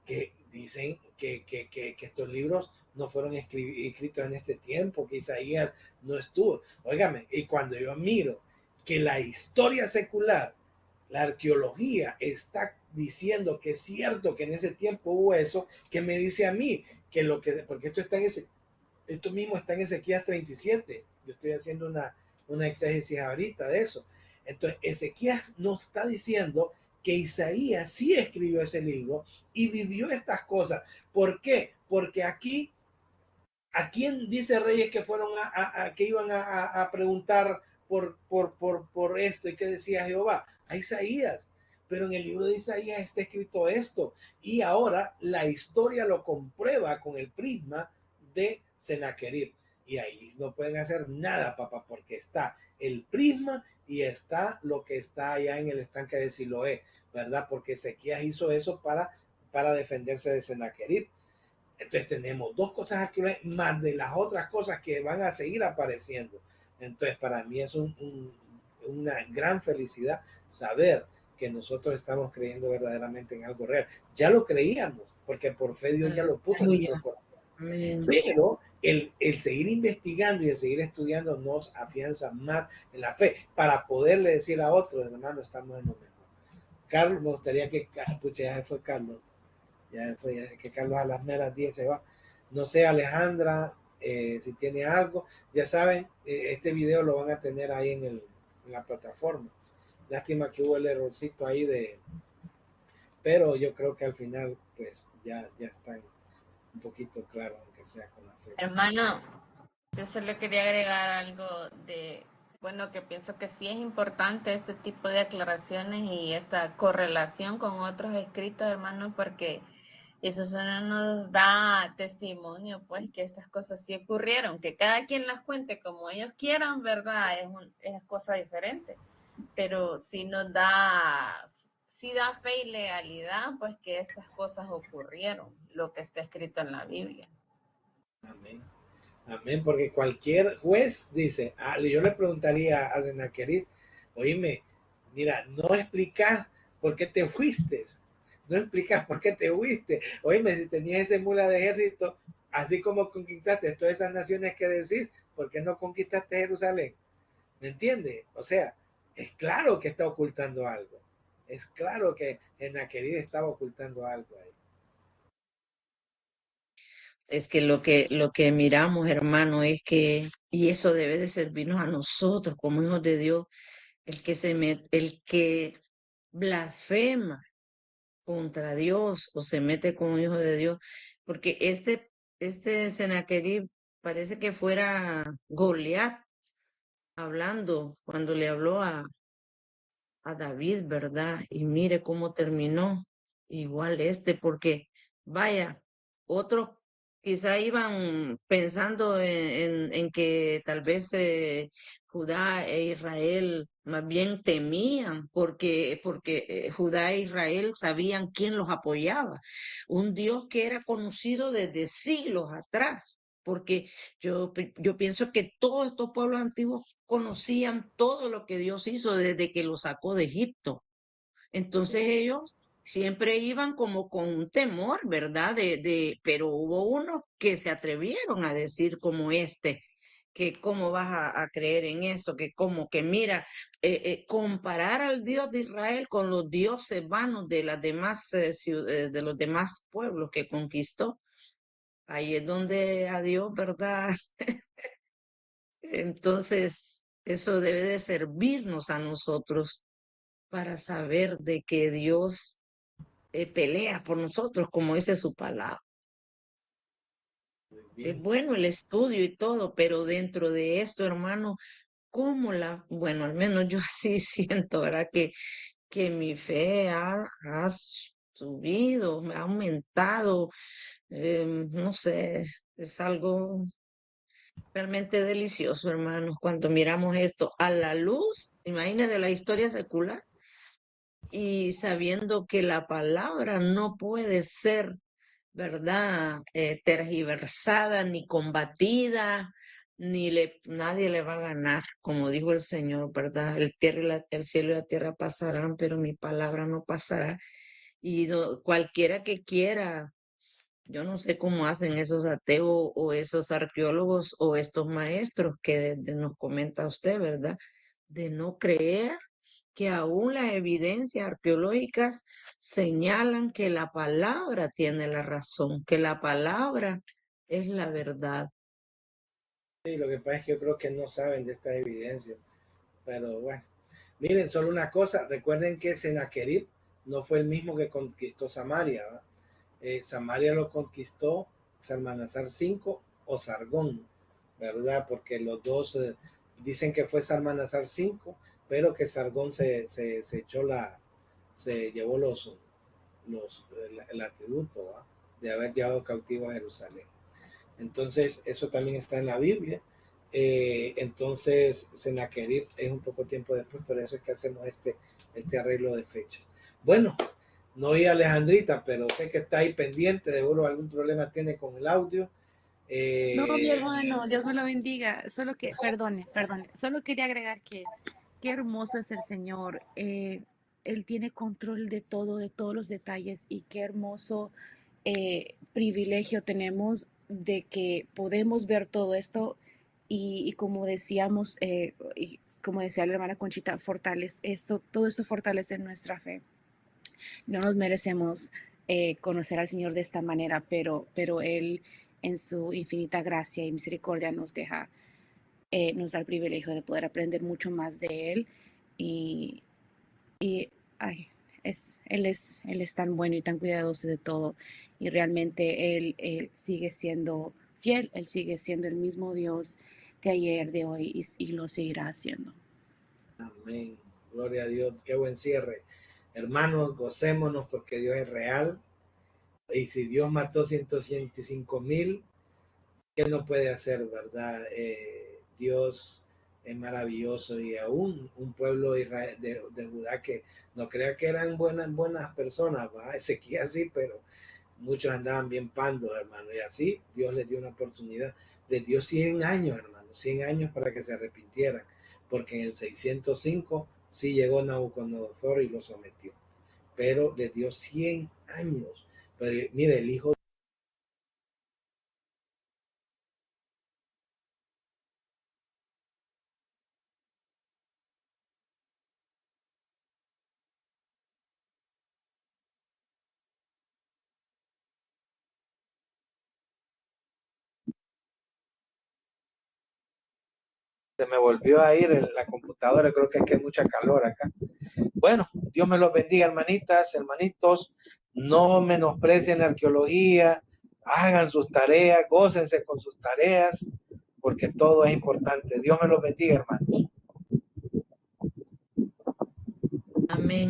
que dicen que estos libros no fueron escritos en este tiempo, que Isaías no estuvo. Óigame, y cuando yo miro que la historia secular, la arqueología está diciendo que es cierto que en ese tiempo hubo eso, que me dice a mí que lo que, porque esto mismo está en Ezequías 37, yo estoy haciendo una exégesis ahorita de eso. Entonces, Ezequías nos está diciendo que Isaías sí escribió ese libro y vivió estas cosas. ¿Por qué? Porque aquí, ¿a quién dice Reyes que fueron que iban a preguntar por esto y qué decía Jehová? A Isaías. Pero en el libro de Isaías está escrito esto. Y ahora la historia lo comprueba con el prisma de Sennacherib. Y ahí no pueden hacer nada, papá, porque está el prisma y está lo que está allá en el estanque de Siloé, ¿verdad? Porque Ezequías hizo eso para defenderse de Sennacherib. Entonces tenemos dos cosas aquí más de las otras cosas que van a seguir apareciendo. Entonces para mí es una gran felicidad saber que nosotros estamos creyendo verdaderamente en algo real. Ya lo creíamos, porque por fe Dios ya lo puso en nuestro corazón. Pero el seguir investigando y el seguir estudiando nos afianza más en la fe para poderle decir a otros, hermano, estamos en lo mejor. Carlos, me gustaría que, pucha, ya se fue Carlos, ya fue, ya que Carlos a las meras 10 se va. No sé, Alejandra, si tiene algo, ya saben, este video lo van a tener ahí en la plataforma. Lástima que hubo el errorcito ahí pero yo creo que al final, pues ya están un poquito claros, aunque sea con la fecha. Hermano, yo solo quería agregar algo bueno, que pienso que sí es importante este tipo de aclaraciones y esta correlación con otros escritos, hermano, porque eso solo nos da testimonio, pues, que estas cosas sí ocurrieron, que cada quien las cuente como ellos quieran, ¿verdad? Es cosa diferente, pero sí da fe y legalidad, pues, que estas cosas ocurrieron, lo que está escrito en la Biblia. Amén. Amén, porque cualquier juez dice, yo le preguntaría a Sennacherib, oíme, mira, no explicas por qué te fuiste, no explicas por qué te fuiste, oíme, si tenías ese mula de ejército, así como conquistaste todas esas naciones que decís, ¿por qué no conquistaste Jerusalén? ¿Me entiendes? O sea, es claro que está ocultando algo, es claro que Sennacherib estaba ocultando algo ahí. Es que lo que miramos, hermano, es que, y eso debe de servirnos a nosotros como hijos de Dios, el que blasfema contra Dios o se mete con un hijo de Dios, porque este Sennacherib parece que fuera Goliat hablando cuando le habló a David, ¿verdad? Y mire cómo terminó. Igual porque vaya, otros quizá iban pensando en que tal vez Judá e Israel más bien temían, porque Judá e Israel sabían quién los apoyaba, un Dios que era conocido desde siglos atrás. Porque yo pienso que todos estos pueblos antiguos conocían todo lo que Dios hizo desde que los sacó de Egipto. Entonces ellos siempre iban como con un temor, ¿verdad? Pero hubo unos que se atrevieron a decir como que cómo vas a creer en eso, que como que mira, comparar al Dios de Israel con los dioses vanos de las demás de los demás pueblos que conquistó. Ahí es donde a Dios, ¿verdad? Entonces, eso debe de servirnos a nosotros para saber de que Dios pelea por nosotros, como dice su palabra. Muy Es bien. bueno el estudio y todo, pero dentro de esto, hermano, bueno, al menos yo así siento, ¿verdad? Que mi fe ha subido, ha aumentado, no sé, es algo realmente delicioso, hermanos, cuando miramos esto a la luz, imagínate la historia secular y sabiendo que la palabra no puede ser, ¿verdad? Tergiversada ni combatida, nadie le va a ganar, como dijo el Señor, ¿verdad? El cielo y la tierra pasarán, pero mi palabra no pasará. Y cualquiera que quiera, yo no sé cómo hacen esos ateos o esos arqueólogos o estos maestros que nos comenta usted, ¿verdad? De no creer que aún las evidencias arqueológicas señalan que la palabra tiene la razón, que la palabra es la verdad. Sí, lo que pasa es que yo creo que no saben de esta evidencia, pero bueno. Miren, solo una cosa, recuerden que Sennacherib no fue el mismo que conquistó Samaria, ¿va? Samaria lo conquistó Salmanasar V o Sargón, ¿verdad? Porque los dos dicen que fue Salmanasar V, pero que Sargón se echó se llevó el atributo, ¿va? De haber llevado cautivo a Jerusalén. Entonces, eso también está en la Biblia. Entonces, Sennacherib es un poco tiempo después, por eso es que hacemos este arreglo de fechas. Bueno, no oí a Alejandrita, pero sé que está ahí pendiente, de seguro algún problema tiene con el audio. No, mi hermano, Dios me lo bendiga. Solo que, perdone, solo quería agregar que qué hermoso es el Señor. Él tiene control de todo, de todos los detalles y qué hermoso privilegio tenemos de que podemos ver todo esto y como decíamos, y como decía la hermana Conchita, todo esto fortalece nuestra fe. No nos merecemos conocer al Señor de esta manera, pero Él en su infinita gracia y misericordia nos da el privilegio de poder aprender mucho más de Él y, y ay, él es tan bueno y tan cuidadoso de todo y realmente Él sigue siendo fiel, Él sigue siendo el mismo Dios de ayer, de hoy y lo seguirá haciendo. Amén. Gloria a Dios. Qué buen cierre. Hermanos, gocémonos porque Dios es real. Y si Dios mató 125,000, ¿qué no puede hacer, verdad? Dios es maravilloso y aún un pueblo de Judá que no crea que eran buenas personas, ¿va? Ezequías sí, pero muchos andaban bien pandos, hermano. Y así Dios les dio una oportunidad. Les dio 100 años, hermano, 100 años para que se arrepintieran, porque en el 605 sí llegó Nabucodonosor y lo sometió, pero les dio 100 años. Pero mire, el hijo Se me volvió a ir la computadora, creo que es que hay mucha calor acá. Bueno, Dios me los bendiga, hermanitas, hermanitos. No menosprecien la arqueología, hagan sus tareas, gócense con sus tareas, porque todo es importante. Dios me los bendiga, hermanos.